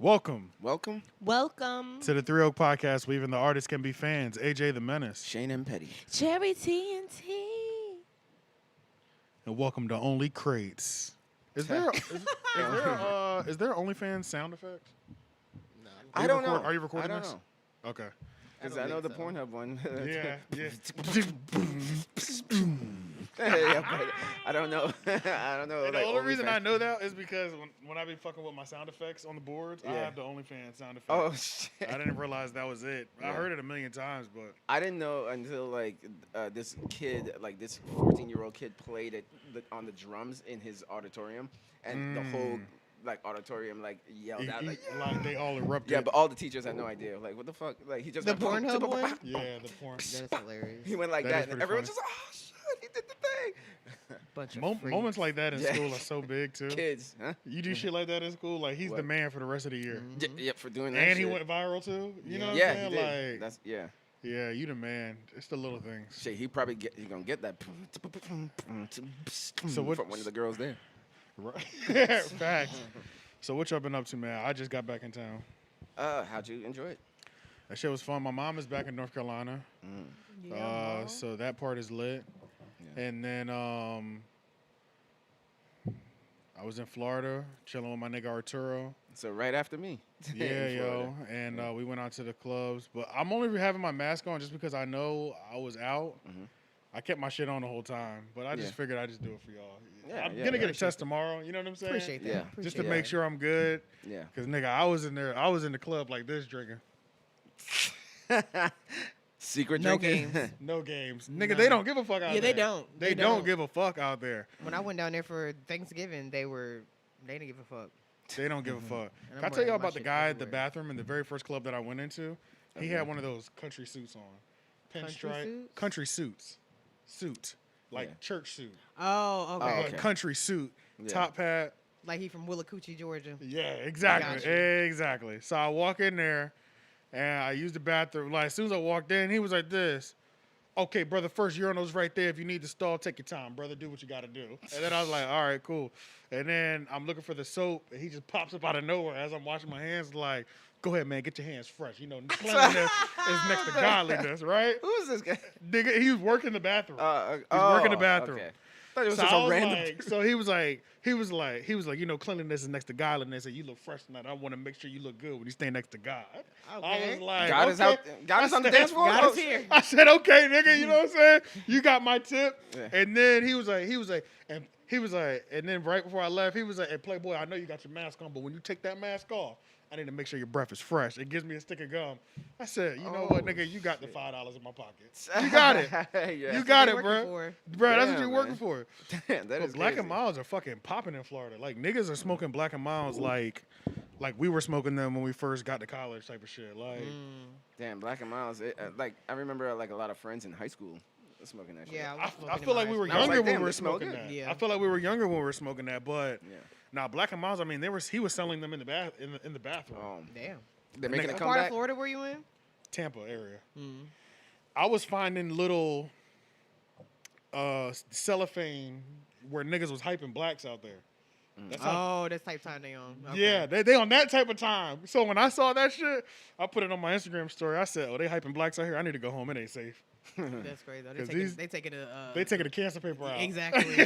Welcome Welcome. to the Three Oak Podcast, where even the artists can be fans. AJ the Menace. Shane and Petty. Cherry TNT. And welcome to Only Crates. Is there OnlyFans sound effects? No. I don't know. Are you recording I don't this? know. Okay. Because I know the Pornhub one. Yeah. Yeah, but I don't know. I don't know. And the like, only reason OnlyFans. I know that is because when I be fucking with my sound effects on the boards, I Yeah. have the OnlyFans sound effects. Oh, shit. I didn't realize that was it. I Yeah. heard it a million times, but I didn't know until this kid, this 14-year-old kid, played it on the drums in his auditorium, and the whole auditorium yelled out like they all erupted. yeah, but all the teachers had no idea. Like, what the fuck? Like, he just The went Pornhub one? Yeah, the porn. That's hilarious. He went like That that, is and pretty everyone funny. just oh shit, he did the thing. Bunch of Moments like that in Yeah. school are so big too. Kids, huh? You do shit like that in school, like he's the What? man for the rest of the year. Yeah, for doing that. And he shit. went viral too. You know what Yeah, I'm he saying? did. Like, That's yeah. yeah, you the man. It's the little things. Shit, he probably he's gonna get that So what- from one of the girls there. Right. Facts. So what y'all been up to, man? I just got back in town. How'd you enjoy it? That shit was fun. My mom is back in North Carolina. So that part is lit. Yeah. And then I was in Florida chilling with my nigga Arturo. So right after me. Yeah, In yo. Florida. And we went out to the clubs. But I'm only having my mask on just because I know I was out. Mhm. I kept my shit on the whole time. But I just Yeah. figured I'd just do it for y'all. Yeah, I'm yeah, going to get a appreciate test tomorrow. You know what I'm saying? Appreciate that. Yeah. Appreciate Just to Yeah. make sure I'm good. Yeah. Because, nigga, I was in there. I was in the club like this drinking. Secret No drinking. games. No games. Nigga, No. they don't give a fuck out Yeah, there. they don't. They They don't don't. give a fuck out there. When I went down there for Thanksgiving, they didn't give a fuck. They don't give a fuck. And Can I'm I tell y'all wearing my about the shit guy at the everywhere. bathroom in the very first club that I went into? He Okay. had one of those country suits on. Country Pinstripe. suits? Country suits. Suit. Like Yeah. church suit. Oh, okay. Oh, But okay. country suit. Yeah. Top hat. Like he from Willacoochee, Georgia. Yeah, exactly. Gotcha. Exactly. So I walk in there and I use the bathroom. Like as soon as I walked in, he was like this. Okay, brother, first urinal's right there. If you need to stall, take your time, brother. Do what you got to do. And then I was like, all right, cool. And then I'm looking for the soap, and he just pops up out of nowhere as I'm washing my hands. Like, go ahead, man, get your hands fresh. You know, cleanliness is next to godliness, right? Who's this guy? Nigga, he was working the bathroom. He's working the bathroom. Okay. Thought it was So just I a was random. like, so he was like, you know, cleanliness is next to godliness, and you look fresh tonight. I want to make sure you look good when you stay next to God. I Okay. was like, God is okay. out. God is on the I said, dance floor. God Oh, is here. I said, okay, nigga, you know what I'm saying? You got my tip. Yeah. And then he was like, and then right before I left, he was like, hey, Playboy, I know you got your mask on, but when you take that mask off, I need to make sure your breath is fresh. It gives me a stick of gum. I said, you know what, nigga, you got the $5 in my pocket. You got it. Yeah. You got They it, working bro. for. Bro, that's what Damn, you're working man. for. Damn, that But is Black crazy. and Milds are fucking popping in Florida. Like niggas are smoking Black and Milds like we were smoking them when we first got to college type of shit. Like Damn, Black and Miles. I remember a lot of friends in high school smoking that shit. Yeah, I feel like we were I was younger like, when damn, we were they smell smoking good. that. Yeah. I feel like we were younger when we were smoking that, but Yeah. now Black and Milds, I mean, he was selling them in the bathroom. Damn. They're making Nigga, a What part of comeback. Florida were you in? Tampa area. Mm. I was finding little cellophane where niggas was hyping blacks out there. That's how Oh, that's type time they on. Okay. Yeah, they on that type of time. So when I saw that shit, I put it on my Instagram story. I said, "Oh, they hyping blacks out here. I need to go home. It ain't safe. That's crazy. Though. 'Cause They take it to. They taking the cancer paper out. Exactly.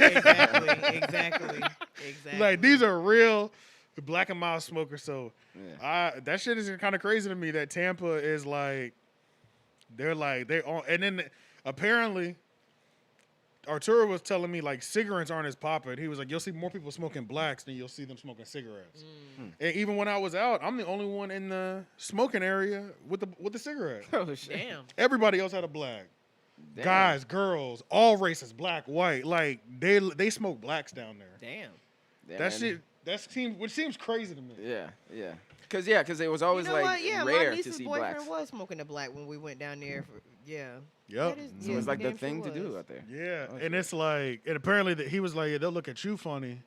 Like these are real Black and Mild smokers. So Yeah. that shit is kind of crazy to me. That Tampa is like they're on, and then apparently Arturo was telling me like cigarettes aren't as poppin'. He was like, you'll see more people smoking blacks than you'll see them smoking cigarettes. And even when I was out, I'm the only one in the smoking area with the cigarette. Oh shit. Damn. Everybody else had a black. Damn. Guys, girls, all races, black, white. Like they smoke blacks down there. Damn. Yeah, That man. shit, which seems crazy to me. Yeah. Cause it was always You know what? Yeah, my rare to niece's see boyfriend blacks. was smoking a black when we went down there. Yep. That is- So yeah, it's like the damn thing sure to do was. Uh, out there. Yeah, Oh, and shit. it's like, and apparently that he was like, yeah, they'll look at you funny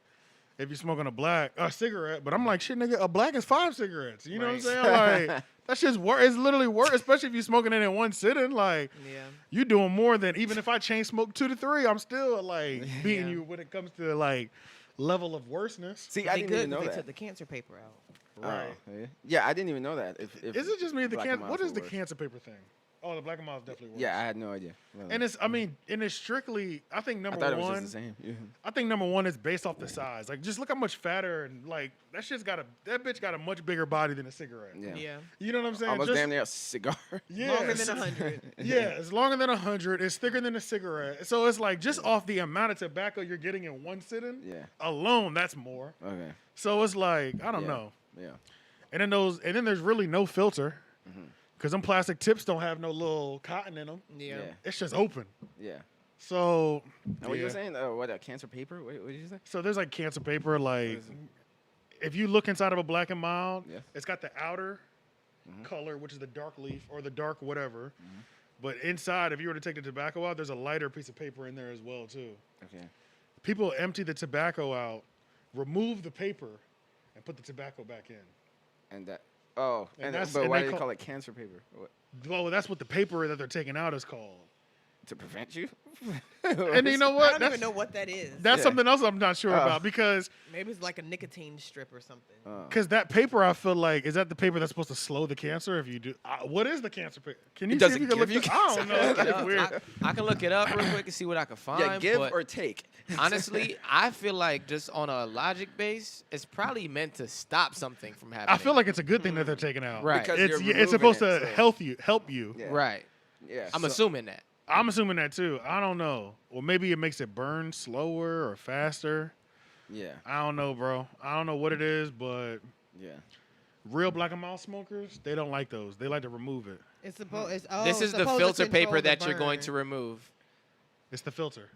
if you're smoking a cigarette. But I'm like, shit, nigga, a black is 5 cigarettes. You know what I'm saying? Like that shit's it's literally worse, especially if you're smoking it in one sitting. Like Yeah. you doing more than even if I chain smoke 2 to 3, I'm still like beating Yeah. you when it comes to like level of worseness. See, I They didn't good even know 'cause they that. took the cancer paper out. Right. Yeah, I didn't even know that. If Is it just me? The Black and Milds what is would the work. cancer paper thing? Oh, the Black and Milds definitely works. Yeah, I had no idea. Really. And it's, I mean, and it's strictly, I think I number thought it was one, just the same. Yeah. I think number one is based off the size. Like, just look how much fatter and like that bitch got a much bigger body than a cigarette. Yeah. Yeah. You know what I'm saying? Almost Just, damn near a cigar. yeah, Longer than 100. Yeah, it's longer than 100. It's thicker than a cigarette. So it's like just off the amount of tobacco you're getting in one sitting Yeah. alone, that's more. Okay. So it's like I don't Yeah. know. Yeah. And then there's really no filter because them plastic tips don't have no little cotton in them. Yeah. It's just open. Yeah. So And what you yeah. were saying? What a cancer paper? What did you say? So there's like cancer paper. Like is it? if you look inside of a Black and Mild, Yeah. it's got the outer color, which is the dark leaf or the dark whatever. But inside, if you were to take the tobacco out, there's a lighter piece of paper in there as well too. Okay. People empty the tobacco out, remove the paper, and put the tobacco back in. And that. Oh, And but and why they do they call- call it cancer paper? What, Well, that's what the paper that they're taking out is called. to prevent you? And you know I what? don't That's, even know what that is. that's Yeah. something else I'm not sure Oh. about because Maybe it's like a nicotine strip or something. that paper, I feel like, is that the paper that's supposed to slow the cancer if you do? What is the cancer paper? Can you It see if doesn't you can look give you this- I don't know. Look it It's up. weird. I can look it up real quick and see what I can find. Yeah, give but or take. honestly, I feel like just on a logic base, it's probably meant to stop something from happening. I feel like it's a good thing that they're taking out. Right. Because It's you're it's supposed to removing it, so- help you. Yeah. right. Yeah. I'm so- assuming that. I'm assuming that too. I don't know. Or maybe it makes it burn slower or faster. Yeah. I don't know, bro. I don't know what it is, but Yeah. real Black and Mild smokers, they don't like those. They like to remove it. It's supposed. It's This is the supposed to filter control paper the that you're going burn. to remove. It's the filter.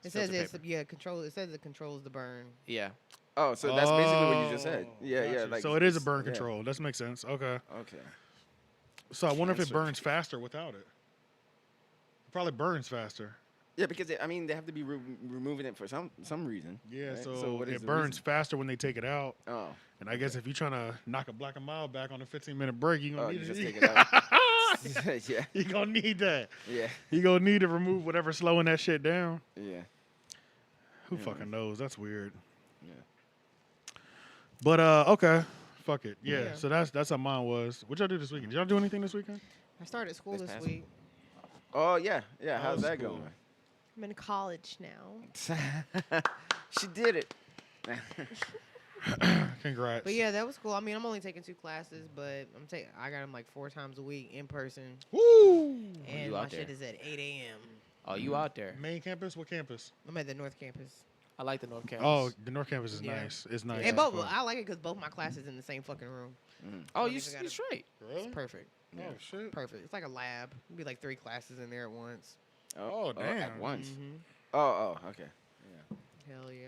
It says filter it's control. It says it controls the burn. Yeah. Oh, so that's basically what you just said. Oh, Yeah, yeah. gotcha. Like so it is a it's- burn yeah. control. That makes sense. Okay. Okay. So I wonder if it Cancer. burns faster without it. It probably burns faster. Yeah, because they have to be removing it for some reason. Yeah, right? so what is it the burns reason? faster when they take it out. Oh. And I guess if you're trying to knock a Black and Mild back on a 15-minute break, you're Oh, gonna you need just it. take it out. Yeah. You're gonna need that. Yeah. You're gonna need to remove whatever's slowing that shit down. Yeah. Who Yeah. fucking knows? That's weird. Yeah. But okay. Fuck it. Yeah. Yeah. So that's how mine was. What y'all do this weekend? Did y'all do anything this weekend? I started school This this past week. Oh yeah. Yeah. How's How's that school? going? I'm in college now. She did it. Congrats. But yeah, that was cool. I mean, I'm only taking 2 classes, but I got them like 4 times a week in person, Woo! and you my out shit there? is at 8 a.m. Oh, you out there? Main campus? What campus? I'm at the North Campus. I like the North Campus. Oh, the North campus is Yeah. nice. It's nice. And as both, fuck. I like it because both my classes in the same fucking room. Oh, don't you even gotta- straight. Really? It's perfect. Oh shit. Perfect. It's like a lab. It'd be like 3 classes in there at once. Oh, At damn. once. Mm-hmm. Oh. Okay. Hell yeah.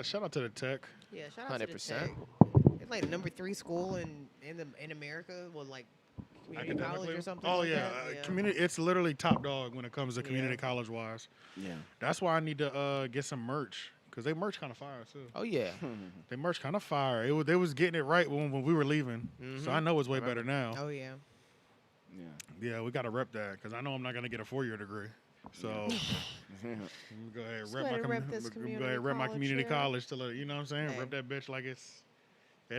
Shout out to the tech. Yeah, shout out to the 100%. tech. It's like the #3 school in America with like community college Academically? or something. Oh like yeah, that. community. It's literally top dog when it comes to community Yeah. college wise. Yeah. That's why I need to get some merch because they merch kind of fire too. Oh yeah. They merch kind of fire. They was getting it right when we were leaving, so I know it's way better now. Oh yeah. Yeah. Yeah, we got to rep that because I know I'm not gonna get a 4-year degree. So I'm gonna go ahead and Just go ahead and rep this go community ahead and rep my college, community yeah. college till you know what I'm saying. Hey. Rep that bitch like it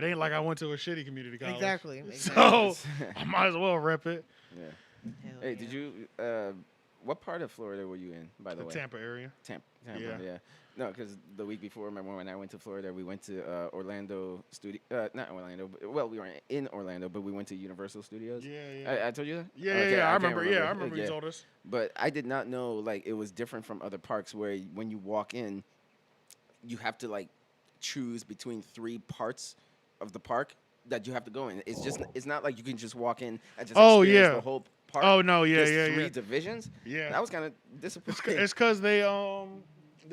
ain't like I went to a shitty community college. Exactly. So I might as well rep it. Yeah. Hell Hey, yeah. did you? What part of Florida were you in, by the The way? Tampa area. Tampa. Yeah. Yeah. No, because the week before, remember when I went to Florida, we went to Orlando studio. Not Orlando. Well, we were in Orlando, but we went to Universal Studios. Yeah. I told you that. Yeah, Okay, I can't remember. Yeah, I remember you Yeah. told us. But I did not know like it was different from other parks where when you walk in, you have to like choose between 3 parts of the park that you have to go in. It's not like you can just walk in and just Oh, experience yeah. the whole park. Oh no, yeah, There's yeah, 3 yeah. divisions. Yeah. That was kind of disappointing. It's because they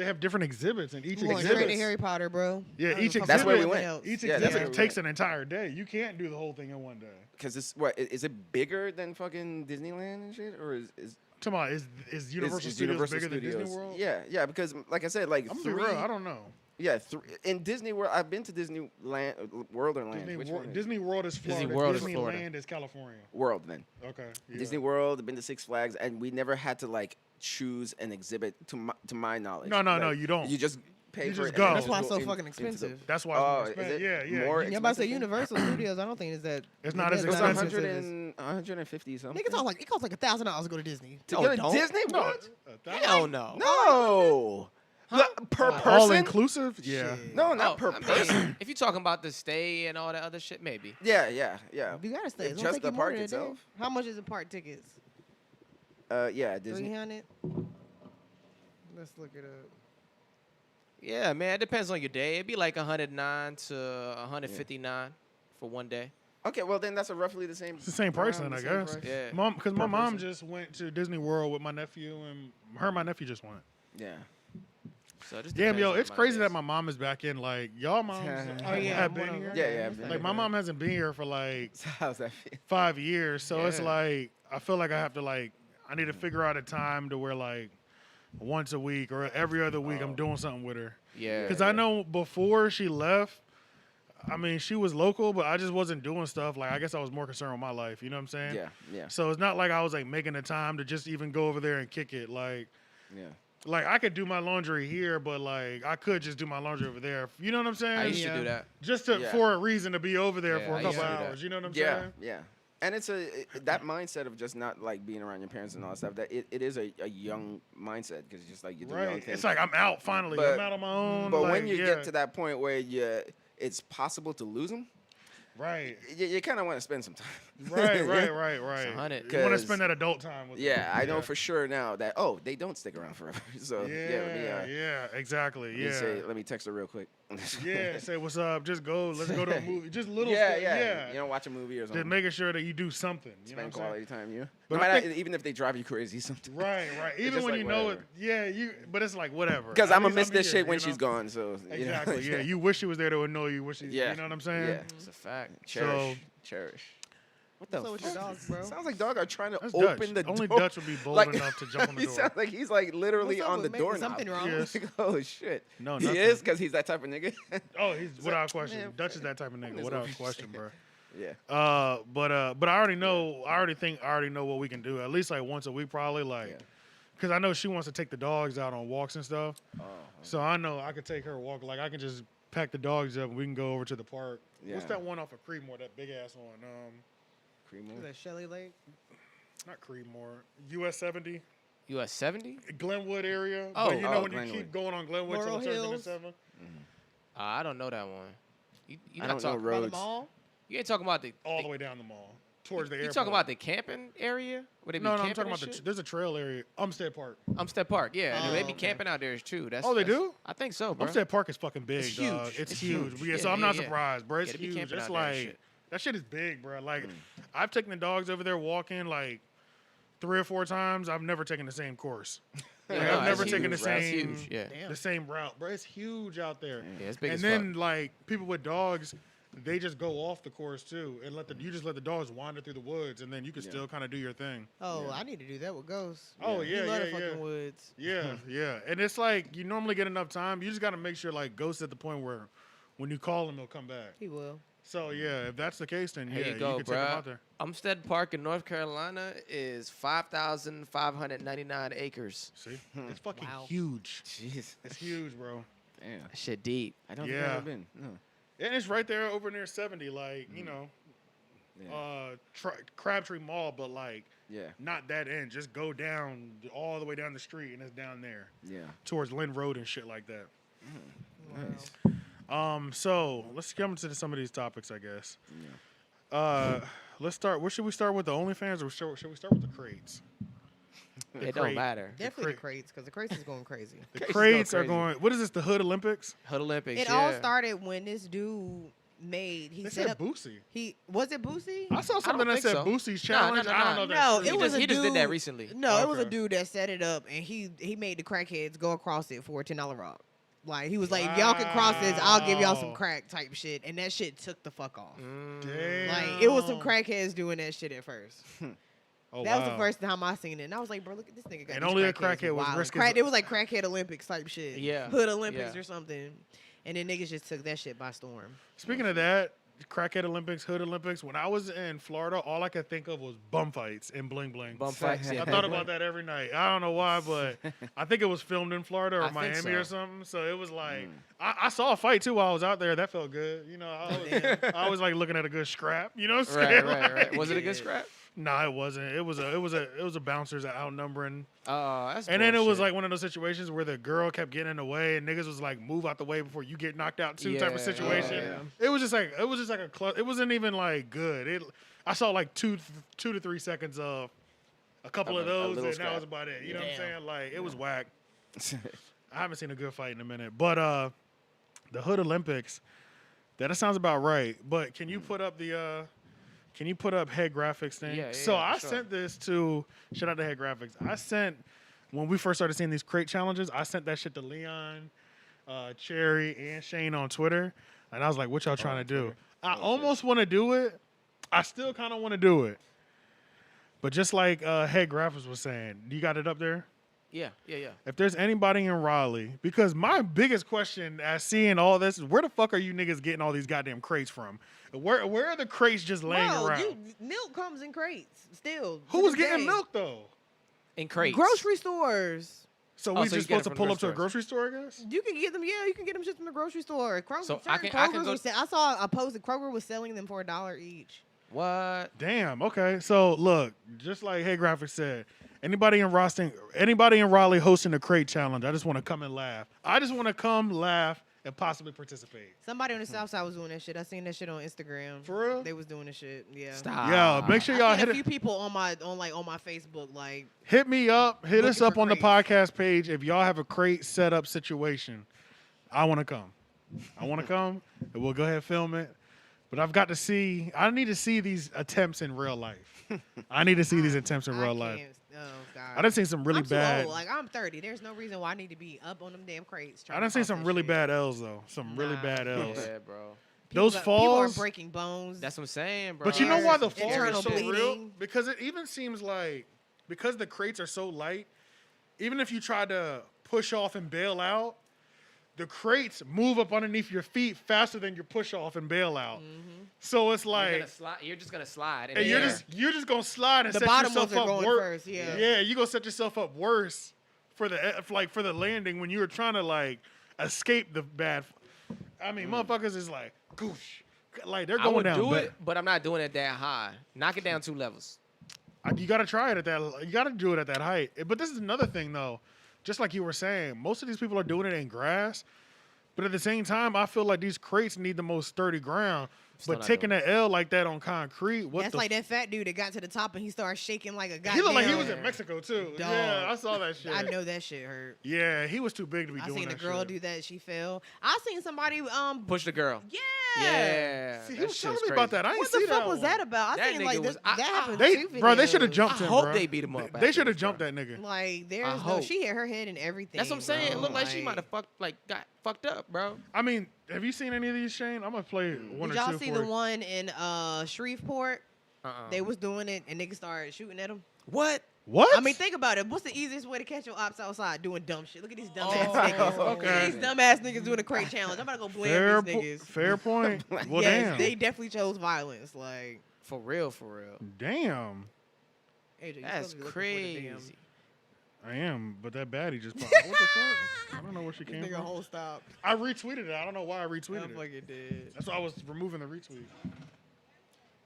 have different exhibits and each You going exhibit. straight to Harry Potter, bro. Yeah, I don't each give a fuck That's exhibit. where we about went. nothing else. Each Yeah, that's exhibit where we takes went. an entire day. You can't do the whole thing in one day. Because this, what is it bigger than fucking Disneyland and shit, or is Come on, is Universal is Studios Universal bigger than Disney Studios- World? Yeah, because like I said, like I'm gonna be 3. real. I don't know. Yeah, in Disney World, I've been to Disneyland, World or Land. Which one is it? Disney World is Florida. World is Disneyland Florida. is California. World then. Okay. Yeah. Disney World, I've been to Six Flags, and we never had to like choose an exhibit to my knowledge. No, Like, you don't. You just pay You for just it. go. And That's then why just it's so go fucking into the- expensive. That's why it's more is expensive. it Yeah. more Yeah, I'm about to say expensive? Universal Studios. I don't think it's that. It's not as it's It's not expensive. 100 as- and 150 something. Nigga talk like it costs like $1,000 to go to Disney. to No, go it to don't. Disney? No, What? Hell no. No. Per person? all inclusive. Yeah. Shit. No, not Oh, per I mean, person. if you're talking about the stay and all that other shit, maybe. Yeah. You gotta stay. It's Just gonna take the you more park than a day. itself. How much is the park tickets? Yeah, Disney. 300. Let's look it up. Yeah, man, it depends on your day. It'd be like 109 to 159 for one day. Okay, well then that's roughly the same. It's the same price around then, I the same guess. price. Yeah. Mom, because my Per mom person. just went to Disney World with my nephew, and my nephew just went. Yeah. So it just Damn, depends yo, on it's the crazy amount that of my mom is back in. Like, y'all moms Oh, yeah, have I'm been one of here. them. Yeah, that's yeah, not Like, my bad. mom hasn't been here for like So how's that feel? 5 years. So it's Yeah. like, I feel like I have to like, I need to figure out a time to where like once a week or every other week I'm doing something with her. Yeah. Because I know before she left, I mean, she was local, but I just wasn't doing stuff. Like, I guess I was more concerned with my life. You know what I'm saying? Yeah. So it's not like I was like making the time to just even go over there and kick it. Yeah. Like I could do my laundry here, but like I could just do my laundry over there. You know what I'm saying? I used to Yeah. do that. Just to, Yeah. for a reason to be over there Yeah, for I a used couple to do that. hours. You know what I'm Yeah, saying? yeah. And it's that mindset of just not like being around your parents and all that stuff. That it is a young mindset because it's just like you do your own Right. thing. It's like I'm out finally. But- I'm out on my own. but like, when you yeah. get to that point where it's possible to lose them, right, you kind of want to spend some time. right. Yeah. right. It's 100. You want to 'Cause- spend that adult time with Yeah, them. I know for sure now that they don't stick around forever. So let me, Yeah, exactly. let me Yeah. let me text her real quick. Yeah, say what's up. Just go. Let's go to a movie. Just little yeah, stuff. yeah, You know, watch a movie or Just something. making sure that you do something. You know Spend what I'm quality time. You. But No I matter, think- even if they drive you crazy, sometimes. Right. Even just when like you know it. whatever. Yeah, you. But it's like whatever. Because At I'm gonna least miss this here, shit when you know? she's gone. So you know? Exactly. Yeah. You wish she was there to annoy you. Wish she. Yeah. You know what I'm saying? Yeah. It's a fact. Cherish. Cherish. What the What's up with your fuck? dogs, bro? Sounds like dog are trying to That's open Dutch. the Only door. Dutch would be bold Like- enough to jump on the He door. sounds like he's like literally What's up on the with making door something wrong? Yes. Oh shit. No, he nothing. is because he's that type of nigga. Oh, he's without question. man, Dutch is that type of nigga. this Without what you question, said. bro. yeah. But I already know. I already know what we can do. At least like once a week, probably. Like, Yeah. because I know she wants to take the dogs out on walks and stuff. Oh. So I know I could take her walk. Like I can just pack the dogs up and we can go over to the park. What's Yeah. that one off of Creedmoor? That big ass one. Cream Is that Shelly Lake? Not Creedmour. US 70, US 70? Glenwood area. Oh. But you know Oh, when you Glenwood. keep going on Glenwood till Laurel it turns into Hills. 7. I don't know that one. You I not don't know talking, By the roads. mall? you ain't talking about the All the way down the mall towards the You airport. talking about the camping area? Where they be No, I'm camping talking and about shit? there's a trail area. Umstead Park. Umstead Park, yeah. Oh, they be okay. camping out there too. That's Oh, they that's- do? I think so, bro. Umstead Park is fucking big, It's dog. huge. It's It's huge. huge. Yeah, Yeah, so I'm yeah, not yeah. surprised, bro. It's Yeah, they be huge. camping It's out there and like shit. that shit is big, bro. Like I've taken the dogs over there walking like 3 or 4 times. I've never taken the same course. Yeah, Like, no, I've never it's taken huge, the bro. It's same huge. Yeah. Damn. the same route, bro. It's huge out there. Yeah, it's big And as then fuck. like people with dogs, they just go off the course too, and you just let the dogs wander through the woods, and then you can Yeah. still kind of do your thing. Oh, Yeah. I need to do that with Ghost. Oh Yeah. yeah, He love yeah, the fucking yeah. woods. Yeah. And it's like you normally get enough time. You just got to make sure like Ghost at the point where when you call him, he'll come back. He will. So yeah, if that's the case, then Here yeah, you go, can take him bro. out there. Umstead Park in North Carolina is 5,599 acres. See, it's fucking Wow. huge. Jeez. It's huge, bro. Damn. That shit deep. I don't think I've Yeah. ever been. No. And it's right there over near 70, like you know, Yeah. Crabtree Mall, but like Yeah. not that end. Just go down all the way down the street, and it's down there Yeah. towards Lynn Road and shit like that. Nice. So let's get into some of these topics, I guess. Yeah. Let's start. Where should we start with the OnlyFans, or should we start with the crates? The It don't crate. matter. Definitely the crate. crates, because the crates is going crazy. The Crates crates go are crazy. going. What is this? The Hood Olympics? Hood Olympics. It yeah. all started when this dude made. He They set said up. Boosie. He was it Boosie? I saw something that think said so. Boosie's No, no, challenge. no, I don't no. know. If No, that's it true. was a He just did that dude- recently. No, it was a Okay. dude that set it up, and he made the crackheads go across it for a $10 rock. Like he was like, if y'all can cross this, I'll give y'all some Wow. crack type shit, and that shit took the fuck off. Damn. Like it was some crackheads doing that shit at first. Oh, That was wow. the first time I seen it, and I was like, bro, look at this nigga. Got And these only a crackheads crackhead was wildin'. risking- It was like crackhead Olympics type shit. Yeah. Hood Olympics Yeah. or something. And then niggas just took that shit by storm. Speaking of that, crackhead Olympics, hood Olympics. When I was in Florida, all I could think of was bum fights and bling bling. Bum fights. I Yeah. thought about that every night. I don't know why, but I think it was filmed in Florida or I think Miami or so. something. So it was like I saw a fight too while I was out there. That felt good. You know, I was like looking at a good scrap. You know what I'm saying? Right. Like, Was it a good scrap? Nah, it wasn't. It was a bouncers outnumbering. Oh, that's And then it was bullshit. like one of those situations where the girl kept getting in the way, and niggas was like, "Move out the way before you get knocked out." Type Yeah, of situation. yeah. It was just like a it wasn't even like good. I saw like two to 3 seconds of a couple of Of a those, little and that was scrap. about it. You know what I'm Damn. saying? Like it was whack. I haven't seen a good fight in a minute, but the Hood Olympics. That sounds about right. But can you put up the? Can you put up head graphics thing? Yeah, So yeah, I sure. sent this to shout out to head graphics. I sent when we first started seeing these crate challenges. I sent that shit to Leon, Cherry, and Shane on Twitter, and I was like, "What y'all trying to do?" I almost want to do it. I still kind of want to do it, but just like head graphics was saying, you got it up there. Yeah. If there's anybody in Raleigh, because my biggest question as seeing all this is where the fuck are you niggas getting all these goddamn crates from? Where are the crates just laying Bro, around? milk comes in crates still. Who to was this getting day. milk though? In crates. Grocery stores. So Oh, we so you just get it supposed to from pull up to a grocery grocery store, I guess? You can get them. Yeah, you can get them shit from the grocery store. Kroger, So certain I can Krogers go- was I saw a post that Kroger was selling them for $1 each. What? Damn. Okay. So look, just like Hey Graphics said, anybody in Raleigh hosting a crate challenge, I just want to come and laugh. I just want to come laugh and possibly participate. Somebody on the south side was doing that shit. I seen that shit on Instagram. For real? They was doing the shit. Yeah. Stop. Yeah. Make sure y'all I seen hit a few people on my Facebook like hit me up. Hit us Looking up for on the crates. podcast page if y'all have a crate setup situation. I want to come. I want to come, and we'll go ahead and film it. But I need to see these attempts in real life. I need to see these attempts in I real life. can't- Oh God. I done seen some really I'm bad. Too old. Like I'm 30. There's no reason why I need to be up on them damn crates. I trying done to seen cross some that really shit. bad L's though. Some really Nah. bad L's. Yeah, bro. Those People are falls. breaking bones. That's what I'm saying, bro. But you know why the fall Internal is so real? bleeding. Because it even seems like because the crates are so light, even if you try to push off and bail out, the crates move up underneath your feet faster than your push off and bail out. So it's like You're just gonna slide. In and the you're air. just gonna slide and The set bottom yourself ones are up going worse. first, yeah. Yeah, you gonna set yourself up worse for the landing when you were trying to like escape the bad. I mean, motherfuckers is like goosh, like they're I going would down. do but it, but I'm not doing it that high. Knock it down 2 levels. You gotta try it at that. You gotta do it at that height. But this is another thing though. Just like you were saying, most of these people are doing it in grass. But at the same time, I feel like these crates need the most sturdy ground. Still But not taking doing an L like that on concrete, what That's the? like that fat dude that got to the top and he started shaking like a He goddamn. looked like he was in Mexico too. Dog. Yeah, I saw that shit. I know that shit hurt. Yeah, he was too big to be I doing seen that a girl shit. do that. She fell. I seen somebody. Push the girl. Yeah. Yeah. See, he that was telling shit's me about crazy. that. I ain't What see the fuck that was one. that about? I That seen nigga like was- that happened. They, two bro, they should have videos. jumped I him, hope bro. they beat him up They afterwards, should have jumped bro. that nigga. Like there's no. hope. She hit her head and everything. That's what I'm saying. It bro. looked like she might have got fucked up, bro. I mean, have you seen any of these, Shane? I'm gonna play one Did or y'all two see for the you. one in Shreveport? Uh-uh. They was doing it and niggas started shooting at them. What? What? I mean, think about it. What's the easiest way to catch your ops outside? Doing dumb shit. Look at these dumb ass Oh, niggas. okay. These dumb ass niggas doing a crate challenge. I'm about to go fair, blame these niggas. fair point. Well, yes, damn. they definitely chose violence. Like, For real, for real. Damn. AJ, you That's supposed to be looking for the damn- crazy. I am, but that baddie just popped. What the fuck? I don't know where she This came nigga from. whole stop. I retweeted it. I don't know why I I retweeted it. fucking did. That's why I was removing the retweet.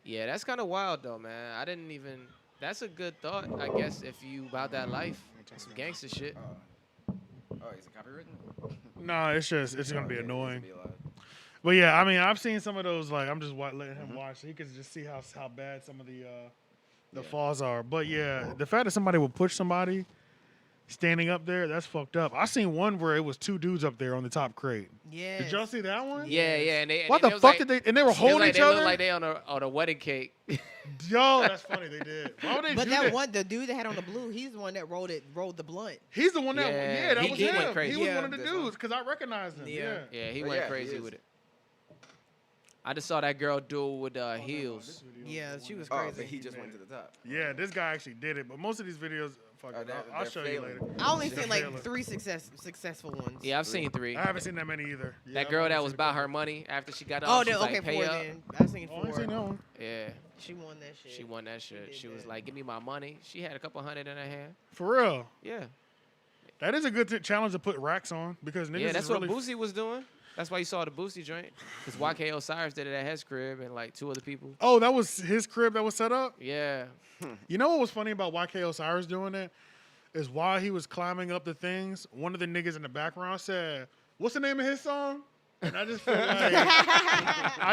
Yeah, that's kind of wild though, man. I didn't even. That's a good thought, I guess, if you about that life. Some gangster shit. Oh, is it copywritten? No, it's gonna be Okay, annoying. it's gonna be loud. But yeah, I mean, I've seen some of those. Like, I'm just letting him watch, so he can just see how bad some of the falls are. But yeah, the fact that somebody would push somebody standing up there, that's fucked up. I seen one where it was 2 dudes up there on the top crate. Yeah. Did y'all see that one? Yeah, yeah. And they, What and the was fuck like, did they? And they were it was holding like each they other. looked like they on a wedding cake. Yo, that's funny. They did. Why would they But do that that? one, the dude that had on the blue, he's the one that rolled the blunt. He's the one that. Yeah, Yeah, that he- was he him. went crazy. He was Yeah. one of the This one. dudes because I recognized him. Yeah. Yeah. Yeah, he Oh, went yeah, he crazy is. with it. I just saw that girl do it with heels. Yeah, she was Oh, crazy. but he just went to the top. Yeah, this guy actually did it, but most of these videos, fuck Oh, it, they're- I'll they're show failing. you later. I only They're seen like failing. 3 successful ones. Yeah, I've seen 3. I haven't seen that many either. Yeah, That I've girl only that was seen a about couple. her money after she got Oh, off. She's okay, like, pay 4 up. then. I seen Oh, I ain't 4. seen that one. Yeah, She won that shit. she won that shit. did She was that. like, give me my money. She had a couple hundred in her hand. For real. Yeah. That is a good challenge to put racks on because niggas Yeah, that's is what really Boosie was doing. That's why you saw the Boosie joint. Because YK Osiris did it at his crib and like 2 other people. Oh, that was his crib that was set up? Yeah. You know what was funny about YK Osiris doing it? Is while he was climbing up the things, one of the niggas in the background said, "What's the name of his song?" And I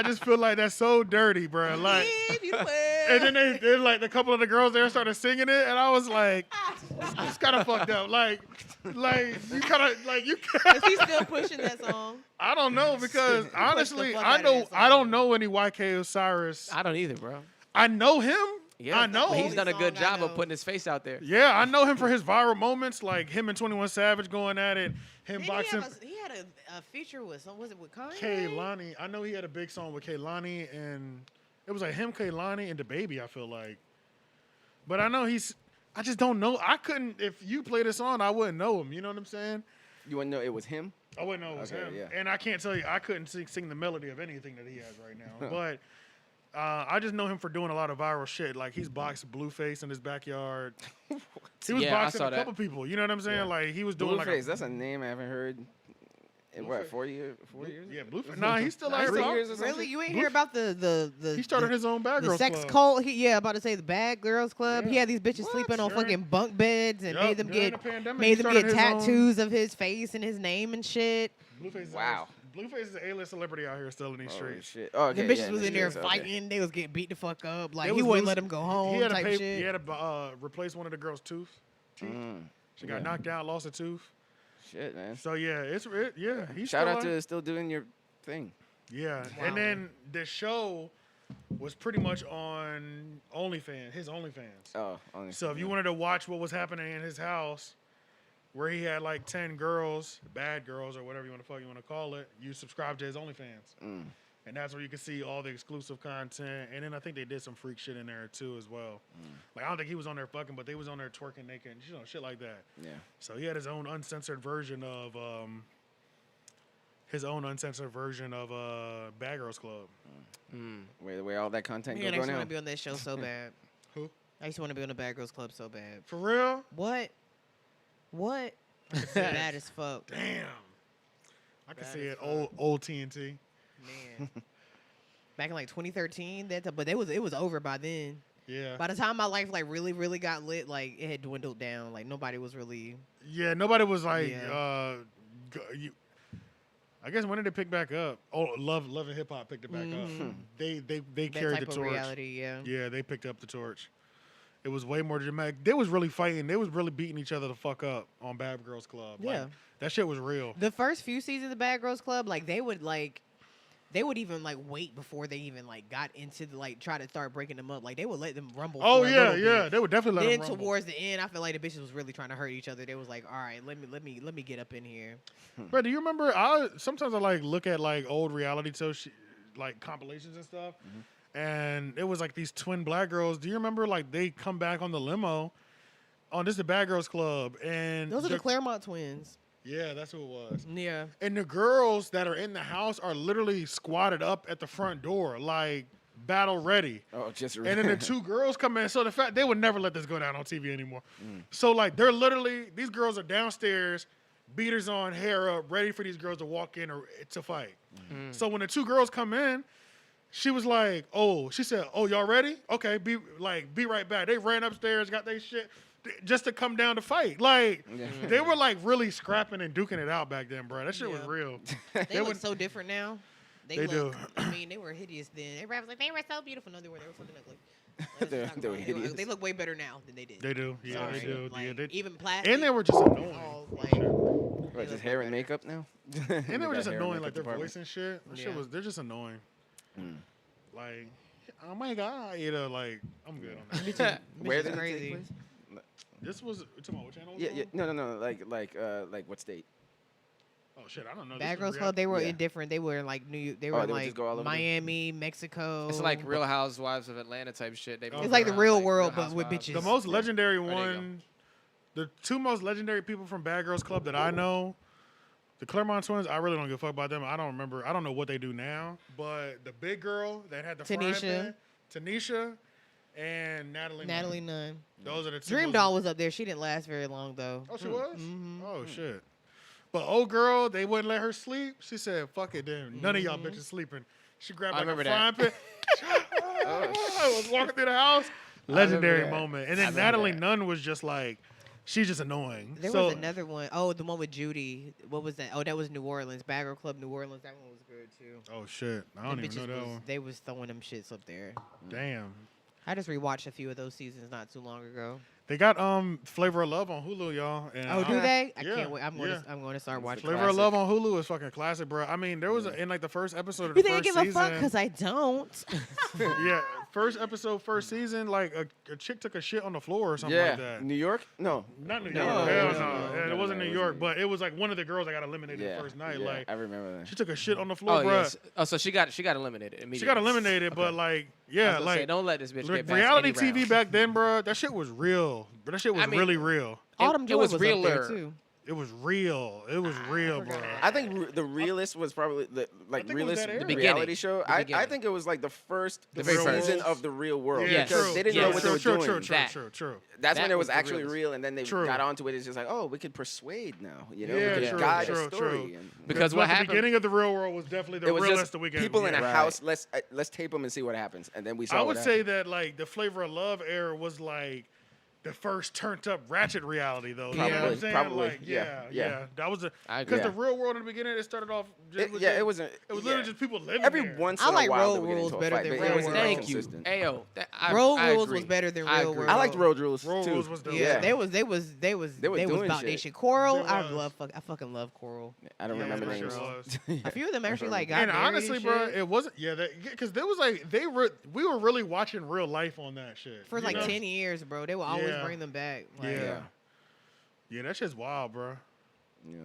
just feel like that's so dirty, bro. Like, and then they like a couple of the girls there started singing it, and I was like, it's kind of fucked up. Like you kind of like you. Is he still pushing that song? I don't know because honestly, fuck I outta that I don't song. know any YK Osiris. I don't either, bro. I know him. Yeah, I know. but he's done a good Song I job of know. putting his face out there. Yeah, I know him for his viral moments, like him and 21 Savage going at it, him Didn't boxing. he had a feature with some, was it with Kanye? Kaylani. I know he had a big song with Kaylani, and it was like him, Kaylani, and the baby. I feel like, but I know I just don't know. I couldn't. If you play this song, I wouldn't know him. You know what I'm saying? You wouldn't know it was him? I wouldn't know it was Okay, him. yeah. And I can't tell you, I couldn't sing the melody of anything that he has right now. But I just know him for doing a lot of viral shit. Like he's boxed Blueface in his backyard. He was Yeah, I boxing saw a that. couple people. You know what I'm saying? Yeah. Like he was doing Blueface, like that's a name I haven't heard in what, Blueface. 4 years? 4 years? yeah, Blueface. Nah, he's still out here. 3 talking. years or something? Really? You ain't hear about the He started his own bad the girls sex club. cult? Yeah, about to say the Bad Girls Club. Yeah. He had these bitches What? sleeping on During- fucking bunk beds and Yup, made them during get the pandemic, made he them started get his own- tattoos of his face and his name and shit. Blueface. Wow. Blueface is an A-list celebrity out here still in these Oh, streets. shit. Oh, okay, The bitches yeah, was in there streets, okay. fighting. They was getting beat the fuck up. Like They he was wouldn't losing- let them go home. He had type to shit. He had to replace one of the girls' teeth. She got knocked out, lost a tooth. Shit, man. So yeah, he's Shout still out out. to still doing your thing. Yeah, Wow. and then the show was pretty much on OnlyFans, his OnlyFans. Oh, only. So if you wanted to watch what was happening in his house, where he had like 10 girls, bad girls or whatever you want to call it, you subscribe to his OnlyFans. And that's where you can see all the exclusive content. And then I think they did some freak shit in there too as well. Like I don't think he was on there fucking, but they was on there twerking naked and shit like that. Yeah. So he had his own uncensored version of Bad Girls Club. Where all that content Man, I go used to now? want to be on that show so bad. Who? I used to want to be on the Bad Girls Club so bad. For real? What? Bad as fuck. Damn. I can Bad see as it. fuck. Old TNT. Man. Back in like 2013, but it was over by then. Yeah. By the time my life like really, really got lit, like it had dwindled down. Like nobody was really. Yeah, nobody was like, Yeah. I guess when did it pick back up? Oh, Love and Hip Hop picked it back up. They That carried type the of torch. reality, yeah. Yeah, they picked up the torch. It was way more dramatic. They was really fighting. They was really beating each other the fuck up on Bad Girls Club. Like, Yeah. that shit was real. The first few seasons of Bad Girls Club, like they would even like wait before they even like got into the like try to start breaking them up. Like they would let them rumble. Oh for a yeah, little yeah. bit. They would definitely let Then them rumble. towards the end, I feel like the bitches was really trying to hurt each other. They was like, all right, let me get up in here. Bro, do you remember? Sometimes I like look at like old reality shows, like compilations and stuff, and it was like these twin black girls. Do you remember? Like they come back on the limo, on this is the Bad Girls Club, and Those are the Claremont twins. yeah, that's who it was. Yeah. And the girls that are in the house are literally squatted up at the front door, like battle ready. Oh, just And then the two girls come in. So the fact they would never let this go down on TV anymore. So like they're literally these girls are downstairs, beaters on, hair up, ready for these girls to walk in or to fight. So when the two girls come in, she was like, "Oh," she said, "Oh, y'all ready? Okay, be right back." They ran upstairs, got their shit just to come down to fight. Like they were like really scrapping and duking it out back then, bro. That shit was Yeah. real. They look would- so different now. They look, do. I mean, they were hideous then. Everybody was like, they were so beautiful. No, they were fucking ugly. They were hideous. They look way better now than they did. They do. Yeah, Sorry. they do. Like, Yeah, they, even plastic. and they were just annoying. all, for like, sure. What, They just look hair way and better. makeup now? And they were got just hair and annoying, makeup like their department. voice and shit. That shit Yeah. was, they're just annoying. Like, oh my god, like I'm good on that. Where Bitch did is it crazy. take place? This was, you talking about what channel was Yeah, it yeah. on? No. Like what state? Oh shit, I don't know. Bad This Girls was Club, they were Yeah. in different. They were in like New York. They Oh, were in they would like just go all over the- Miami, Mexico. It's like Real Housewives of Atlanta type shit. They It's move like the around, real Real world, but with Housewives. bitches. the most Yeah. legendary There you go. one. The two most legendary people from Bad Girls Club that I know, the Claremont twins. I really don't give a fuck about them. I don't remember. I don't know what they do now. But the big girl that had the frying Tanisha. pan, Tanisha, and Natalie. Natalie Nunn. Nunn. Those are the two. Dream most- Doll was up there. She didn't last very long though. Oh, she was. Mhm. Oh shit. But old girl, they wouldn't let her sleep. She said, "Fuck it, then. None of y'all bitches sleeping." She grabbed I like a remember frying that. pan. I was walking through the house. Legendary that. moment. And I then remember Natalie that. Nunn was just like, she's just annoying. There so, was another one. Oh, the one with Judy. What was that? Oh, that was New Orleans. Bad Girl Club New Orleans. That one was good too. Oh shit, I don't Them even know bitches that was- one. They was throwing them shits up there. Damn. I just rewatched a few of those seasons not too long ago. They got Flavor of Love on Hulu, y'all. And Oh, do they? I yeah, can't wait. I'm yeah. going to start watching. Flavor Classic. of Love on Hulu is fucking classic, bro. I mean, there was in like the first episode of You the think I first give season. a fuck? Because I don't. Yeah, first episode, first season, like a chick took a shit on the floor or something Yeah. like that. New York? No. Not New No, York. no, Hell no, no. no, Yeah, no, it wasn't no, New it York, wasn't. but it was like one of the girls that got eliminated Yeah. the first night. Yeah, Like I remember that. she took a shit on the floor, Oh bro. yes. Oh, so she got eliminated immediately. She got eliminated, Okay. but like, I yeah, was gonna like say, don't let this bitch get past reality any TV round. back then, bro. That shit was real. But that shit was I mean, really real. Autumn it Joy was was up there realer. too. It was real. It was real, bro. I think the realest was probably the think it was realist that era. The reality beginning. show. The I beginning. think it was like the first The season very first. of the real world Yeah, Yes. because true. they didn't Yes. know what they were true, doing. True, true, That. true, true. That's when That it was was the actually realest. real, and then they True. got onto it. It's just like, oh, we could persuade now. You know, Yeah, we could true, guide true, a story. true. And Because But what the happened? beginning of the real world was definitely the it was realest just the weekend. people in a yeah. house. Let's tape them and see what happens, and then we saw. I what would happened. say that like the Flavor of Love era was like the first turned up ratchet reality though. You know what I'm Probably, saying? probably, Like, yeah. That was I because agree. the real world in the beginning it started off. It was wasn't. It was literally just people living every there. once I in like a while Road they would get Rules into a better fight, than but Real it wasn't World. Thank you. consistent. Ayo, Road I Rules agree. was better than I Real agree. World. I liked Road Rules Road too. Rules was dope. Yeah, Yeah. they was They were doing about their shit. shit. Coral, They I was. I fucking love Coral. I don't Yeah, remember for names. sure. A few of them actually like got And married honestly, and bro, shit. it wasn't. Yeah, because there was like we were really watching real life on that shit For you like know? 10 years, bro. They will always Yeah. bring them back. Like, Yeah. Yeah, that shit's wild, bro. Yeah.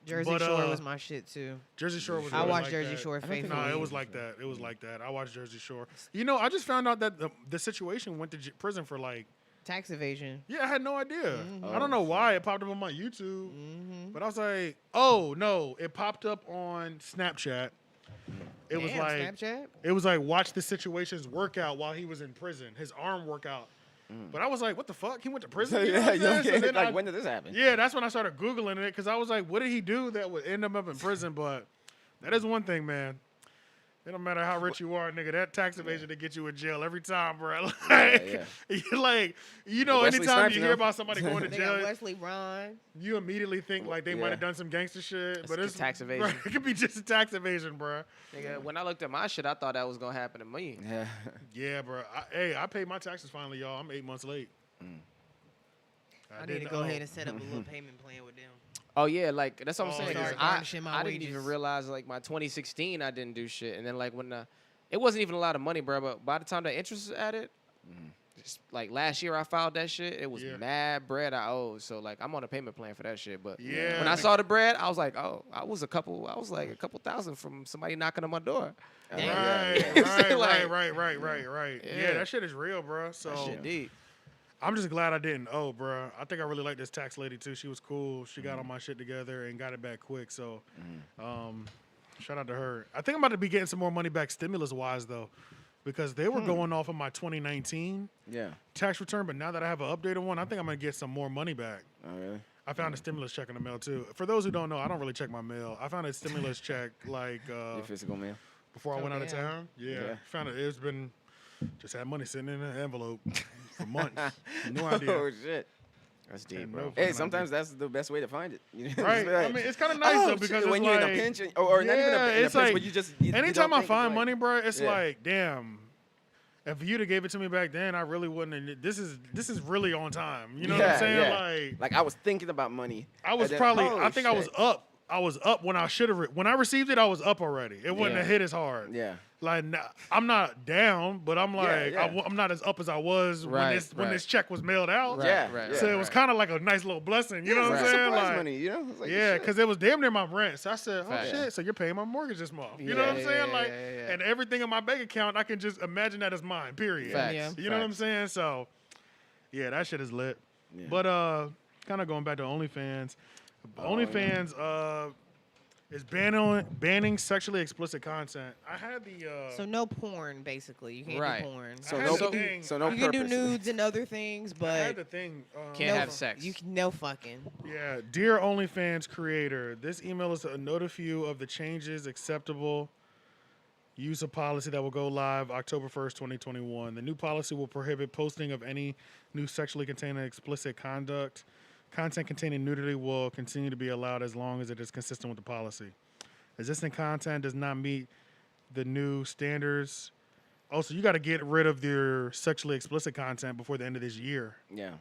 Jersey But, Shore was my shit too. Jersey Shore was. I really watched like Jersey that. Shore don't think faithfully. No, it was like that. It was like that. I watched Jersey Shore. You know, I just found out that the situation went to prison for like. Tax evasion. Yeah, I had no idea. Mhm. I don't know why it popped up on my YouTube, Mm-hmm. but I was like, oh no, it popped up on Snapchat. It was like Snapchat. it was like watch the situation's workout while he was in prison, his arm workout. But I was like, what the fuck? He went to prison? You know what I'm saying? So then like when did this happen? yeah, that's when I started Googling it because I was like, what did he do that would end him up in prison? But that is one thing, man. It don't matter how rich you are, nigga. That tax evasion to get you in jail every time, bro. Like, you like, you know, Wesley anytime Snipes, you you hear know? about somebody going to They got jail, Wesley Ron. you immediately think like they might have Yeah. done some gangster shit. But It's it's tax bro, evasion. it could be just a tax evasion, bro. Nigga, when I looked at my shit, I thought that was gonna happen to me. Yeah. Yeah, bro. I paid my taxes finally, y'all. I'm 8 months late. I need to didn't go owe. ahead and set up a little payment plan with them. Oh yeah, like that's what I'm Oh, saying. yeah. 'cause Start garnishing my I didn't even wages. realize like my 2016 I didn't do shit, and then like when it wasn't even a lot of money, bro. But by the time the interest was added, just like last year I filed that shit, it was Yeah. mad bread I owed. So like I'm on a payment plan for that shit. But Yeah. when I saw the bread, I was like, oh, I was like a couple thousand from somebody knocking on my door. Oh, Damn. yeah, Right, yeah. right. Yeah, Yeah. that shit is real, bro. So That shit deep. I'm just glad I didn't owe, bro. I think I really like this tax lady too. She was cool. She got all my shit together and got it back quick. So, shout out to her. I think I'm about to be getting some more money back stimulus wise though, because they were going off of my 2019 Yeah. tax return, but now that I have an updated one, I think I'm gonna get some more money back. Oh really? I found a stimulus check in the mail too. For those who don't know, I don't really check my mail. I found a stimulus check like Your physical mail. before I Oh, went out of damn. town. Yeah, Yeah. found it. It's been just had money sitting in an envelope for months. No idea. Oh shit. That's Had deep, no bro. fucking Hey, sometimes that's the best way to find it. You know, just Right. be like, I mean, it's kind of nice oh, though because shit, when it's you're like, in a pinch, or not even yeah, in a it's pinch, like but you just you anytime don't I think, find it's like- money, bro, it's yeah. like, damn. If you'd have gave it to me back then, I really wouldn't. And this is really on time. You know what I'm Yeah, saying? yeah. Like I was thinking about money. I was and then, probably. oh, I think I was shit. up. I was up when I should have. When I received it, I was up already. It wouldn't Yeah. have hit as hard. Yeah. Like, I'm not down, but I'm like, yeah. I'm not as up as I was Right, when this check was mailed out. Right, Yeah, right, yeah. So it was kind of like a nice little blessing. You know what I'm It's saying? surprise Like, money, you know? It's like, yeah, shit. because it was damn near my rent. So I said, oh, Facts. shit, so you're paying my mortgage this month. You know Yeah, what I'm saying? yeah, Like, yeah. and everything in my bank account, I can just imagine that as mine, period. Facts. Yeah. You know what I'm Facts. saying? So, yeah, that shit is lit. Yeah. But kind of going back to OnlyFans. OnlyFans is banning sexually explicit content. I had the So no porn, basically. You can't Right. do porn. So I had no, the thing. so no You can do purpose. nudes and other things, I had but the thing. Can't no, have sex. You can no fucking. Yeah, dear OnlyFans creator, this email is to notify you of the changes acceptable use of policy that will go live October 1st, 2021. The new policy will prohibit posting of any new sexually containing explicit content. Content containing nudity will continue to be allowed as long as it is consistent with the policy. Existing content does not meet the new standards. Also, you got to get rid of your sexually explicit content before the end of this year. Yeah.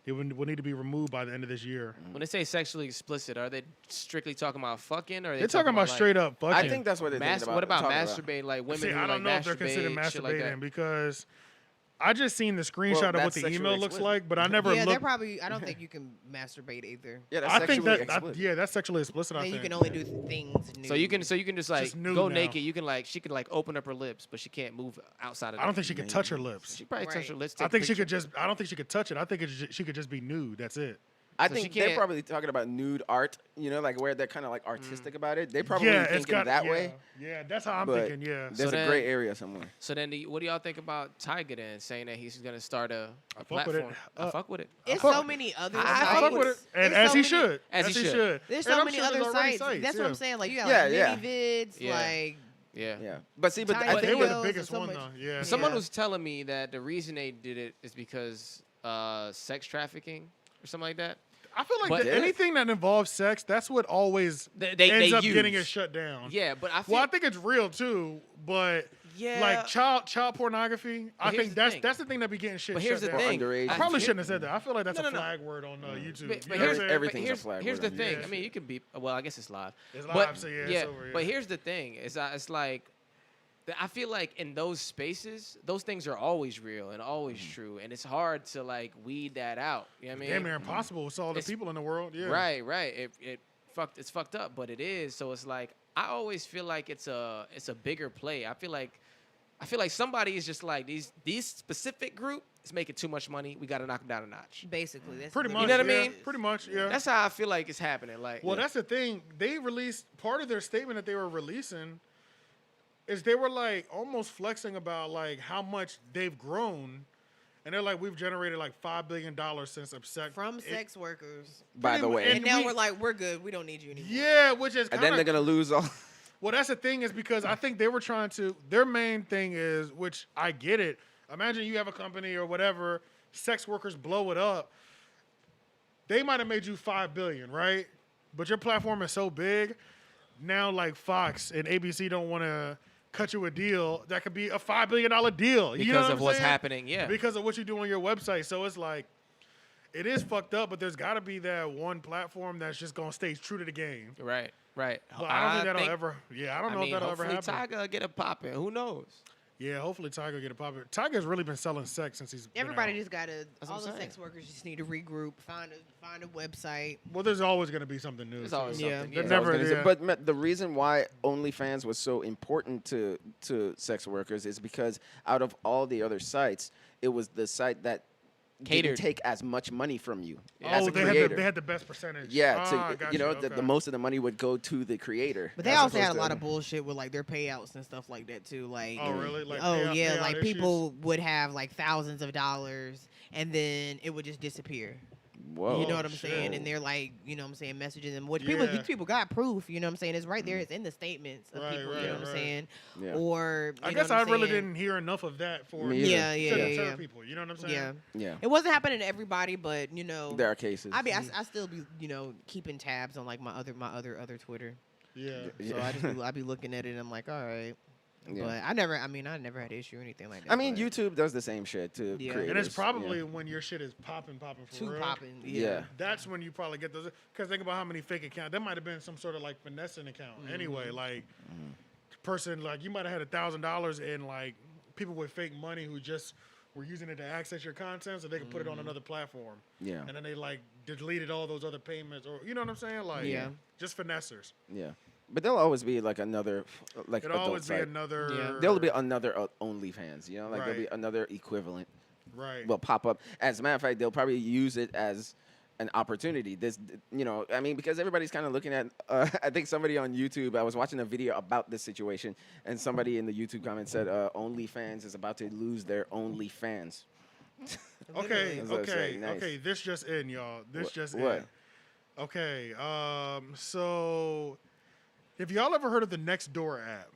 It will need to be removed by the end of this year. When they say sexually explicit, are they strictly talking about fucking, or are they They're talking about like, straight up fucking. I think that's what they're thinking about. What about talking masturbating? Like women See, who I don't know like if they're considered masturbate, shit like that. masturbating because I just seen the screenshot of what that's the sexually email looks explicit. like, but I never Yeah, they're looked. probably. I don't think you can masturbate either. Yeah, that's I think sexually that explicit. that's sexually explicit. I Then you think. can only do things. Nude. So you can just like Just nude go now. naked. You can like she can like open up her lips, but she can't move outside of. I don't that. think she could touch her lips. She probably touch Right. her lips. I take think a she picture. could just. I don't think she could touch it. I think she could just be nude. That's it. I So she think they're can't- probably talking about nude art, you know, like where they're kind of like artistic about it. They probably Yeah, it's thinking got that yeah, way. Yeah, that's how I'm But thinking. Yeah. There's So a then- gray area somewhere. So then, what do y'all think about Tyga then saying that he's gonna start a fuck with it. platform? I fuck with it. It's fuck- so many other. I sites. I fuck with it, and It's as so he many- should. As he should. There's And so I'm many sure other there's already sites. That's what yeah. I'm saying. Like you got Yeah, like yeah. mini vids, Yeah. like Yeah. Yeah. But see, but Tyga I They think were videos the and biggest so one much- though. Yeah. Someone Yeah. was telling me that the reason they did it is because sex trafficking or something like that. I feel like But- anything that involves sex, that's what always They ends up use. getting it shut down. Yeah, but I feel Well, I think it's real too, but yeah. like child pornography, I here's think the thing. that's the thing that be getting shit But here's shut the down. thing. underage. I probably Here- shouldn't have said that. I feel like that's No, a no, no. flag word on YouTube. But You know what I'm here's saying? everything's a here's, flag here's word the on thing. YouTube. I mean, you can be. Well, I guess it's live. It's But- live, so yeah, it's over, yeah. But here's the thing: is it's like I feel like in those spaces, those things are always real and always true, and it's hard to like weed that out. You know what I mean? Damn near impossible with all the It's- people in the world. Yeah. Right. It's fucked up, but it is. So it's like I always feel like it's a bigger play. I feel like somebody is just like these specific group is making too much money. We got to knock them down a notch. basically. That's Pretty much. know what I yeah, mean? Pretty much. Yeah. That's how I feel like it's happening. Like, Well, that's the thing. They released part of their statement that they were releasing is they were like almost flexing about like how much they've grown, and they're like, we've generated like $5 billion since Upset from sex workers. By the way. And now we- we're like, we're good. We don't need you anymore. Yeah, which is And kind then they're of. going to lose all. Well, that's the thing is because I think they were trying to. Their main thing is, which I get it. Imagine you have a company or whatever, sex workers blow it up. They might have made you $5 billion, right? But your platform is so big now, like Fox and ABC don't want to cut you a deal that could be a $5 billion deal. You know because what of I'm what's saying? happening. Yeah. Because of what you do on your website. So it's like, it is fucked up, but there's got to be that one platform that's just gonna stay true to the game. Right. But I don't think that'll ever. Yeah, I don't know mean, if that'll ever hopefully happen. Tyga get a poppin'. Who knows? Yeah, hopefully Tyga get a pop. Tyga's really been selling sex since he's. been Everybody out. just gotta. That's All what the I'm sex workers just need to regroup, find a website. Well, there's always gonna be something new. There's always Yeah. something. They're Yeah. So I was never gonna say- there. But the reason why OnlyFans was so important to sex workers is because out of all the other sites, it was the site that Catered. didn't take as much money from you Oh, as a they creator. had the best percentage. Yeah, gotcha, you know, okay. the most of the money would go to the creator. But they as also had a opposed lot to- of bullshit with like their payouts and stuff like that too. Like, Oh really? Like oh payout- yeah, payout like issues? people would have like thousands of dollars and then it would just disappear. Whoa. You know what I'm shit. saying? And they're like, you know what I'm saying, messaging them. Which people, Yeah. these people got proof. You know what I'm saying? It's right there. It's in the statements of Right, people. right, you know what I'm right. saying? Yeah. Or I you guess know what I I'm really saying? didn't hear enough of that for Me either. Yeah, yeah, to yeah, deter yeah. people. You know what I'm saying? Yeah. Yeah. It wasn't happening to everybody, but you know, There are cases. I still be keeping tabs on like my other Twitter. Yeah. So I be looking at it and I'm like, all right. Yeah. But I never had an issue or anything like that. I mean, but YouTube does the same shit to Yeah. creators. And it's probably yeah. when your shit is popping for too real. popping. Yeah. That's when you probably get those. Because think about how many fake accounts. That might have been some sort of like finessing account. Mm-hmm. Anyway, like person, like, you might have had $1,000 and, like, people with fake money who just were using it to access your content so they could put it on another platform. Yeah. And then they, like, deleted all those other payments, or, you know what I'm saying? Like, Yeah. just finessers. Yeah. But there'll always be like another like It'll adult always be site. another. Yeah. There'll be another OnlyFans, you know, like there'll be Right. another equivalent Right. will pop up. As a matter of fact, they'll probably use it as an opportunity. This, you know, I mean, because everybody's kind of looking at. I think somebody on YouTube. I was watching a video about this situation, and somebody in the YouTube comments said, "OnlyFans is about to lose their OnlyFans." Okay, That's what I'm okay, saying, nice. okay. This just in, y'all. This just what? in. Okay. So, have y'all ever heard of the Nextdoor app?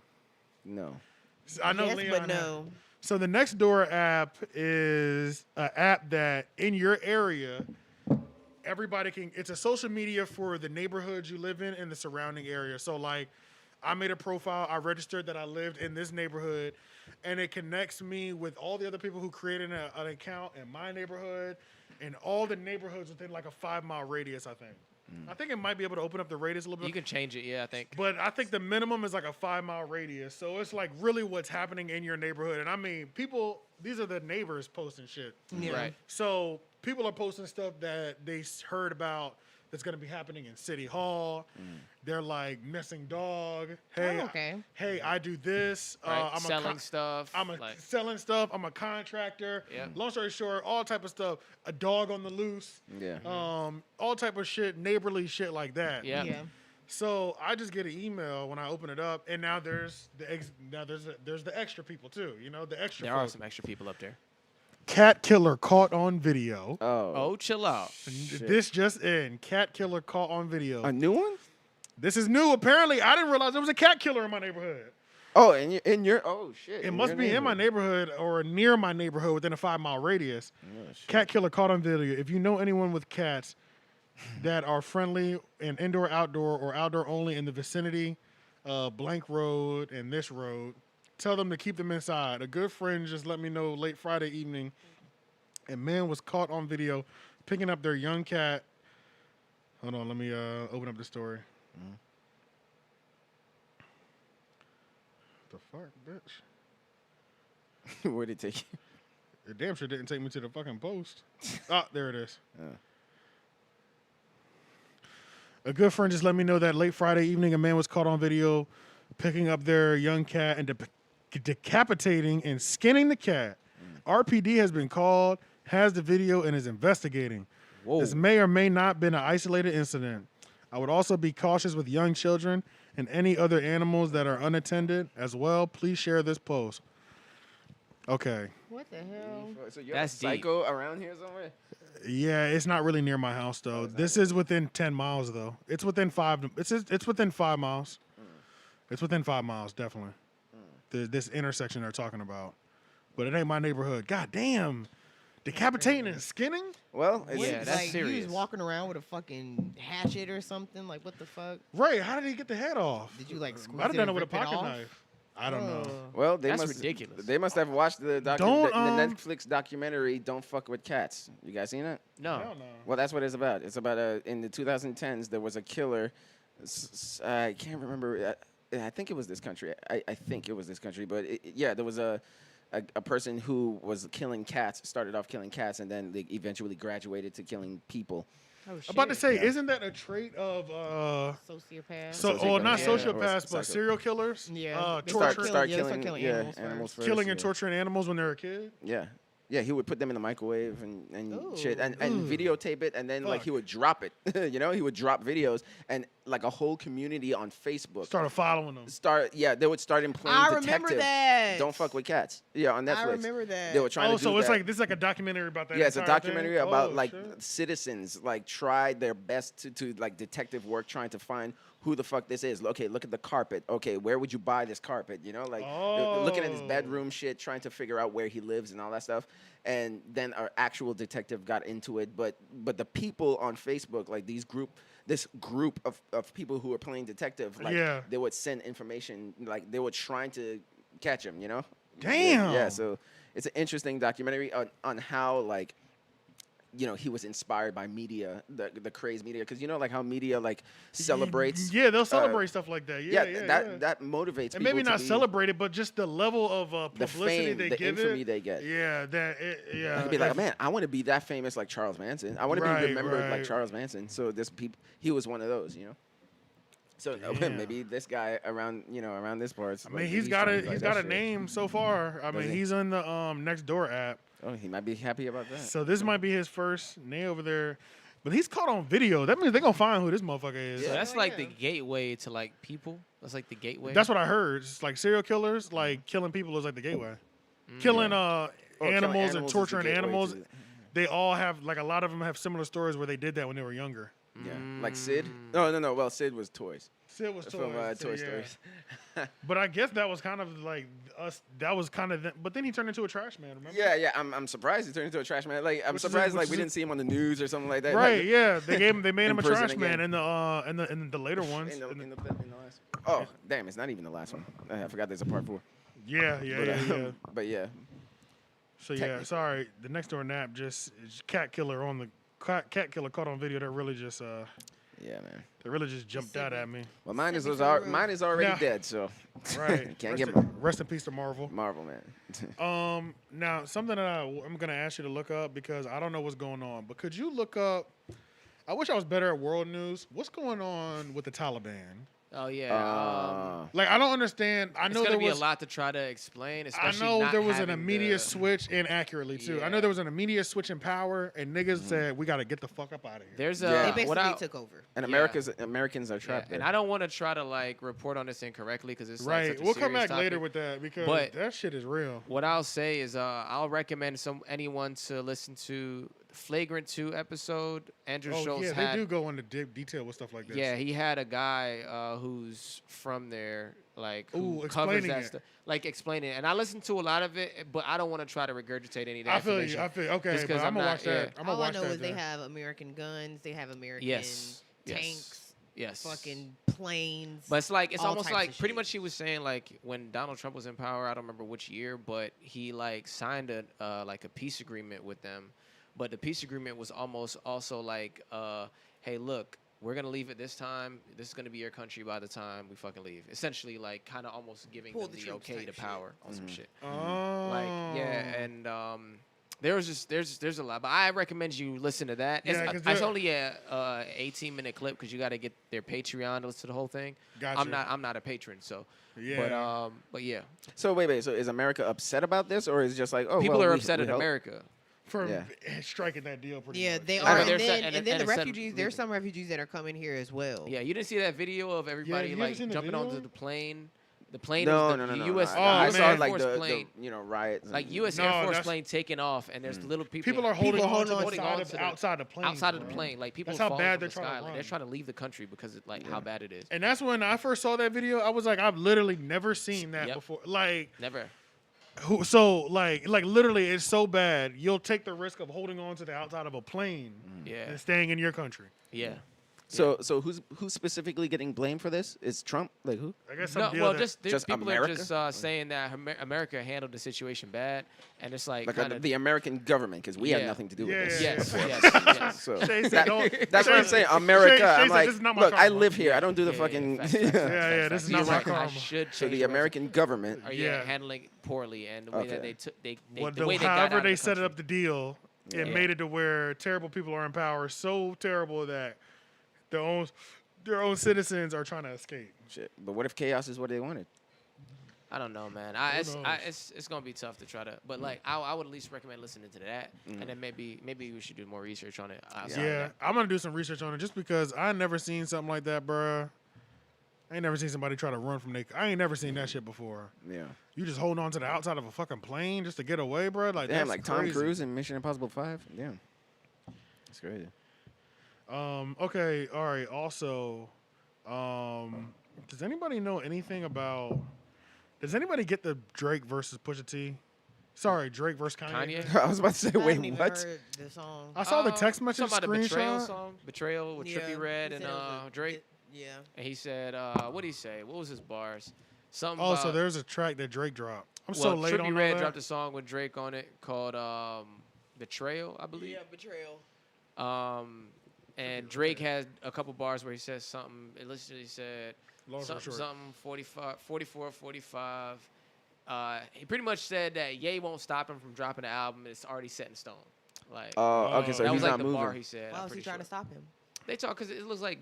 No. I know yes, Leon. but has- no. So the Nextdoor app is an app that in your area, everybody can. It's a social media for the neighborhoods you live in and the surrounding area. So like, I made a profile. I registered that I lived in this neighborhood, and it connects me with all the other people who created an account in my neighborhood and all the neighborhoods within like a 5-mile radius. I think. I think it might be able to open up the radius a little bit. You can change it, yeah, I think. But I think the minimum is like a 5-mile radius. So it's like really what's happening in your neighborhood. And I mean, people, these are the neighbors posting shit. Yeah. Right. So people are posting stuff that they heard about that's going to be happening in City Hall. They're like missing dog. Hey, okay. hey, I do this. Right. I'm Selling stuff. I'm like, selling stuff. I'm a contractor. Yeah. Long story short, all type of stuff. A dog on the loose. Yeah. All type of shit, neighborly shit like that. yeah. Yeah. So I just get an email when I open it up, and now there's the extra people too. You know, the extra. There are folks. some extra people up there. Cat killer caught on video. Oh. Oh, chill out. shit. This just in: cat killer caught on video. A new one? This is new. Apparently, I didn't realize there was a cat killer in my neighborhood. Oh, in your oh shit. It must be in my neighborhood or near my neighborhood within a 5-mile radius. Oh, shit. Cat killer caught on video. If you know anyone with cats that are friendly and indoor, outdoor, or outdoor only in the vicinity, blank road and this road, tell them to keep them inside. A good friend just let me know late Friday evening a man was caught on video picking up their young cat. Hold on, let me open up the story. The fuck, bitch? Where'd it take you? It damn sure didn't take me to the fucking post. Ah, there it is. A good friend just let me know that late Friday evening, a man was caught on video picking up their young cat and decapitating and skinning the cat. RPD has been called, has the video, and is investigating. Whoa. This may or may not have been an isolated incident. I would also be cautious with young children and any other animals that are unattended as well. Please share this post. Okay. What the hell? So you're That's a deep. psycho around here somewhere? Yeah, it's not really near my house though. This is within 10 miles though. It's within 5. It's within 5 miles. It's within 5 miles, definitely. This intersection they're talking about, but it ain't my neighborhood. God damn, decapitating and skinning. Well, it's, Yeah, that's like, serious. You was walking around with a fucking hatchet or something. Like, what the fuck? Right? How did he get the head off? Did you like squeeze I'd have it done it and with a rip it pocket off? knife. I don't know. well, they That's must ridiculous. They must have watched the the Don't, Netflix documentary "Don't Fuck with Cats." You guys seen it? No. Hell no. Well, that's what it's about. It's about in the 2010s there was a killer. I can't remember. I think it was this country. I think it was this country. But yeah, there was a person who was killing cats. Started off killing cats, and then they eventually graduated to killing people. Oh, shit. About to say, Yeah. isn't that a trait of Sociopath. well, not Yeah. sociopaths, Or but psycho. serial killers? Yeah. They Torturing, start killing animals first. killing and yeah. torturing animals when they're a kid. Yeah. Yeah, he would put them in the microwave and shit and Ooh. videotape it, and then like Fuck. he would drop it. You know, he would drop videos, and like a whole community on Facebook Started following them. they would start playing I detective. remember that. Don't fuck with cats. Yeah, on Netflix. I remember that. They were trying Oh, to do so it's that. like this is like a documentary about that. Yeah, it's a entire documentary thing? about Oh, like shit. citizens like tried their best to like detective work trying to find who the fuck this is. Okay, look at the carpet. Okay, where would you buy this carpet? You know, like they're looking at his Oh. bedroom shit, trying to figure out where he lives and all that stuff. And then our actual detective got into it, but the people on Facebook, like this group of people who are playing detective, like Yeah. they would send information, like they were trying to catch him, you know? Damn. Yeah, so it's an interesting documentary on how like he was inspired by media, the craze media, because like how media like celebrates. Yeah, they'll celebrate stuff like that. Yeah. That motivates And people maybe to not be, celebrate it, but just the level of the publicity fame, they the give infamy it. they get. Yeah, And be like, man, I want to be that famous like Charles Manson. I want to Right, be remembered like right. Charles Manson. So he was one of those, So Damn. maybe this guy around this part. I mean, he's got a name so far. I mean, he? he's on the Next Door app. Oh, he might be happy about that. So this might be his first name over there. But he's caught on video. That means they're gonna find who this motherfucker is. So Yeah. that's Oh, like yeah. the gateway to like people. That's like the gateway. That's what I heard. It's like serial killers, like killing people is like the gateway. Killing Or killing animals and is the torturing gateway animals. to- They all have like a lot of them have similar stories where they did that when they were younger. Yeah, like Sid. No. Well, Sid was toys Sid was from Toy yeah. Stories. But I guess that was kind of like us. That was kind of. But then he turned into a trash man. Remember? Yeah. I'm surprised he turned into a trash man. Like I'm Which is- surprised which like we is- didn't see him on the news or something like that. Right. Like, Yeah. They made him a in prison trash man again. in the later ones. in the last. Oh, damn! It's not even the last one. I forgot there's a part 4. Yeah. But yeah. So yeah, sorry. The Next Door nap just cat killer on the cat killer caught on video. That really just Yeah, man. that really just jumped out at me. Well, mine is Send me to the room. already Nah. dead, so Right. can't rest, get rest in peace to Marvel. Marvel, man. Now something that I'm gonna ask you to look up because I don't know what's going on. But could you look up? I wish I was better at world news. What's going on with the Taliban? Oh yeah. Like I don't understand. I It's know gonna there be was. a lot to try to explain. I Especially know not there was an having immediate the- switch inaccurately too. I know Yeah. there was an immediate switch in power, and niggas said we got to get the fuck up out of here. There's Yeah. a They what basically I, took over. And Yeah. Americans are yeah, trapped and there. I don't want to try to like report on this incorrectly because it's like, Right. such a We'll come serious back later topic. with that because But- that shit is real. What I'll say is I'll recommend anyone to listen to Flagrant 2 episode. Andrew Oh Schultz yeah, had they do go into detail with stuff like this. Yeah, he had a guy who's from there, like who Ooh, covers explaining that it. stuff, like explaining it. And I listened to a lot of it, but I don't want to try to regurgitate any of that I feel you. information. I feel okay. Just But 'cause I'm I'm gonna not- watch that. yeah. I'm gonna All I watch know that. is they then. have American guns. They have American Yes. tanks, Yes. fucking planes. But it's like it's all almost types like of pretty shit. much he was saying like when Donald Trump was in power, I don't remember which year, but he like signed a like a peace agreement with them. But the peace agreement was almost also like, hey, look, we're gonna leave at this time. This is gonna be your country by the time we fucking leave. Essentially, like kind of almost giving Pull them the the troops okay type to shit. power on some shit. Oh. Like yeah, and there's a lot, but I recommend you listen to that. Yeah, 'cause It's they're- only a 18-minute clip because you got to get their Patreon to listen to the whole thing. Gotcha. I'm not a patron, so Yeah. but yeah, So wait. So is America upset about this, or is it just like, oh, people well, are we- upset we in help? America. For Yeah. striking that deal pretty yeah, much. they I are. know And they're then, set- and and then the it said refugees. There's leaving. some refugees that are coming here as well. Yeah, you didn't see that video of everybody you haven't like seen the jumping video? onto the plane. The plane No, was no, the no. U.S. No. Oh, I US saw Air like Force the plane. riots. and- Like U.S. No, Air Force that's- plane taking off, and there's little people. People are holding on to the holding on side to of outside the plane. outside of the bro. plane. Like people That's are how falling bad from they're the trying to sky. Like, they're run. trying to leave the country because of like how bad it is. And that's when I first saw that video. I was like, I've literally never seen that Yep. before. Like, Never. like literally, it's so bad. You'll take the risk of holding on to the outside of a plane Yeah. and staying in your country. Yeah. So who's specifically getting blamed for this? Is Trump like who? I guess No, some deal well, that- just people America? are just saying that America handled the situation bad, and it's like, Like kind of the American government, because we had Yeah. nothing to do Yeah, with this. yeah, yes, yeah. yes, yes. So Shay said, that- don't- that's what I'm Shay- saying. Shay- America. Shay I'm said, like, this is not my look, I karma. live here. I don't do the Yeah, fucking. facts, Yeah, this is You're not my right. I karma. should So change the the American government. Are Yeah. handling it poorly, and the way Okay. that they took they Well, the way they got out however of they the set it country. up the deal, it Yeah. made it to where terrible people are in power, so terrible that their own citizens are trying to escape. Shit. But what if chaos is what they wanted? I don't know, man. It's gonna be tough to try to, but like I would at least recommend listening to that, and then maybe we should do more research on it. outside of Yeah, that. I'm gonna do some research on it just because I never seen something like that, bruh. I ain't never seen somebody try to run from I ain't never seen that shit before. Yeah. You just holding on to the outside of a fucking plane just to get away, bruh. Like Damn, that's like Tom crazy. Cruise in Mission Impossible 5. Yeah. That's crazy. Okay. All right. Also, does anybody know anything about? Does anybody get the Drake versus Pusha T? Sorry, Drake versus Kanye. Kanye. I was about to say, I wait, haven't even what? heard the song. I saw the text message Talking about the Betrayal screenshot. song, Betrayal with Trippie Yeah, Redd he and said it was a- Drake, Yeah. and he said, what did he say? What was his bars? Something. Oh, so about, there's a track that Drake dropped. I'm well, so late Trippie on Redd that. dropped a song with Drake on it called Betrayal, I believe. Yeah, betrayal. And Drake had a couple bars where he says something. It literally said Long story something, short. something 45, 44, 45. He pretty much said that Ye won't stop him from dropping the album. It's already set in stone. Like Okay, so that he's was like not the moving. bar he said. Why I'm was he pretty trying sure. to stop him? They talk because it looks like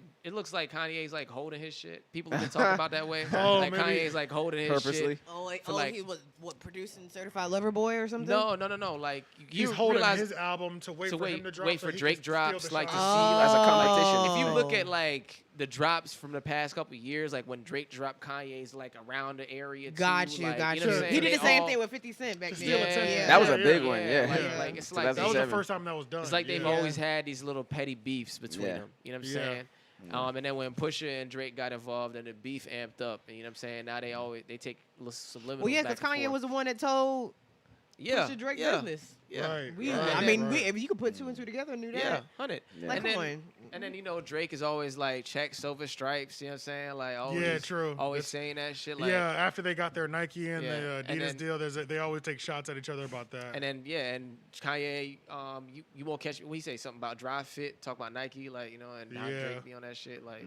Kanye's like holding his shit. People have been talking about that way. Oh, like maybe. Kanye's like holding his Purposely? shit. Oh, like, For, like- he was producing Certified Lover Boy or something? No. Like you He's holding realize his album to wait for him to drop. wait so for he Drake can steal drops, the like to shine. see as a competition. If you Oh. look at like the drops from the past couple years, like when Drake dropped Kanye's like around the area too. Got you, like, got you. you. Know what I'm saying? He did They the same all- thing with 50 Cent back To then. steal attention. Yeah. That was a Yeah, big one, yeah. Like, Yeah. like it's So like that's That was the 7. first time that was done. it's like they've yeah. always had these little petty beefs between Yeah. them. You know what I'm Yeah. saying? And then when Pusha and Drake got involved, and the beef amped up. And you know what I'm saying? Now they take subliminals. Well, yeah, back because and Kanye forth. was the one that told yeah, Pusha Drake yeah, business. Yeah, Right. We, right, I mean, right. if you could put 2 and 2 together, knew that. yeah, 100. Yeah. Like, And come then- on. And then, you know, Drake is always like, check Silver Stripes, you know what I'm saying? Like, always, Yeah, true. always It's- saying that shit. Like, Yeah, after they got their Nike and Yeah. the And Adidas then- deal, they always take shots at each other about that. And then, and Kanye, you won't catch me when he say something about Dry Fit, talk about Nike, like, you know, and now Yeah. Drake be on that shit. Like,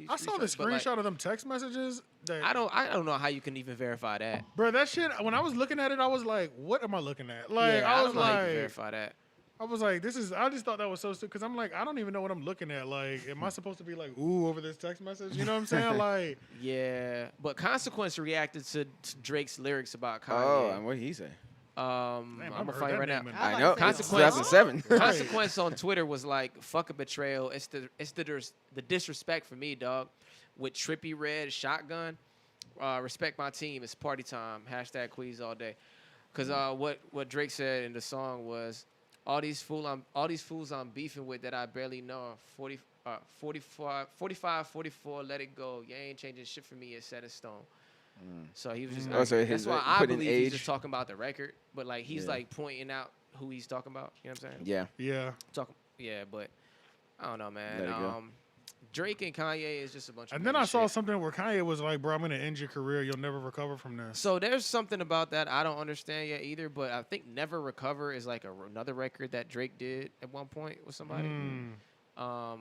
I saw the but, like, screenshot of them text messages. That, I don't know how you can even verify that. bro, that shit. When I was looking at it, I was like, "What am I looking at?" Like, yeah, I I was don't know how you can like, verify that. I was like, "This is." I just thought that was so stupid because I'm like, I don't even know what I'm looking at. Like, am I supposed to be like, "Ooh," over this text message? You know what I'm saying? Like, Yeah, but Consequence reacted to Drake's lyrics about Oh, Kanye. and what did he say? damn, I'm I've gonna heard find it that right now. name in- I I like know. to say It's it's 2007. Consequence on Twitter was like, "Fuck a betrayal. It's the disrespect for me, dog." With Trippy Red shotgun, respect my team. It's party time. Hashtag Queez all day. Cause what Drake said in the song was, all these fools I'm beefing with that I barely know. 45, 44, let it go. You ain't changing shit for me. It's set in stone. So he was just. Oh, so that's his, why I put in believe he's age. just talking about the record, but like he's Yeah. like pointing out who he's talking about. You know what I'm saying? Yeah. yeah, Yeah, but I don't know, man. Let it go. Drake and Kanye is just a bunch of. and then weird I saw shit. something where Kanye was like, "Bro, I'm gonna end your career. You'll never recover from this." So there's something about that I don't understand yet either. But I think "Never Recover" is like another record that Drake did at one point with somebody. I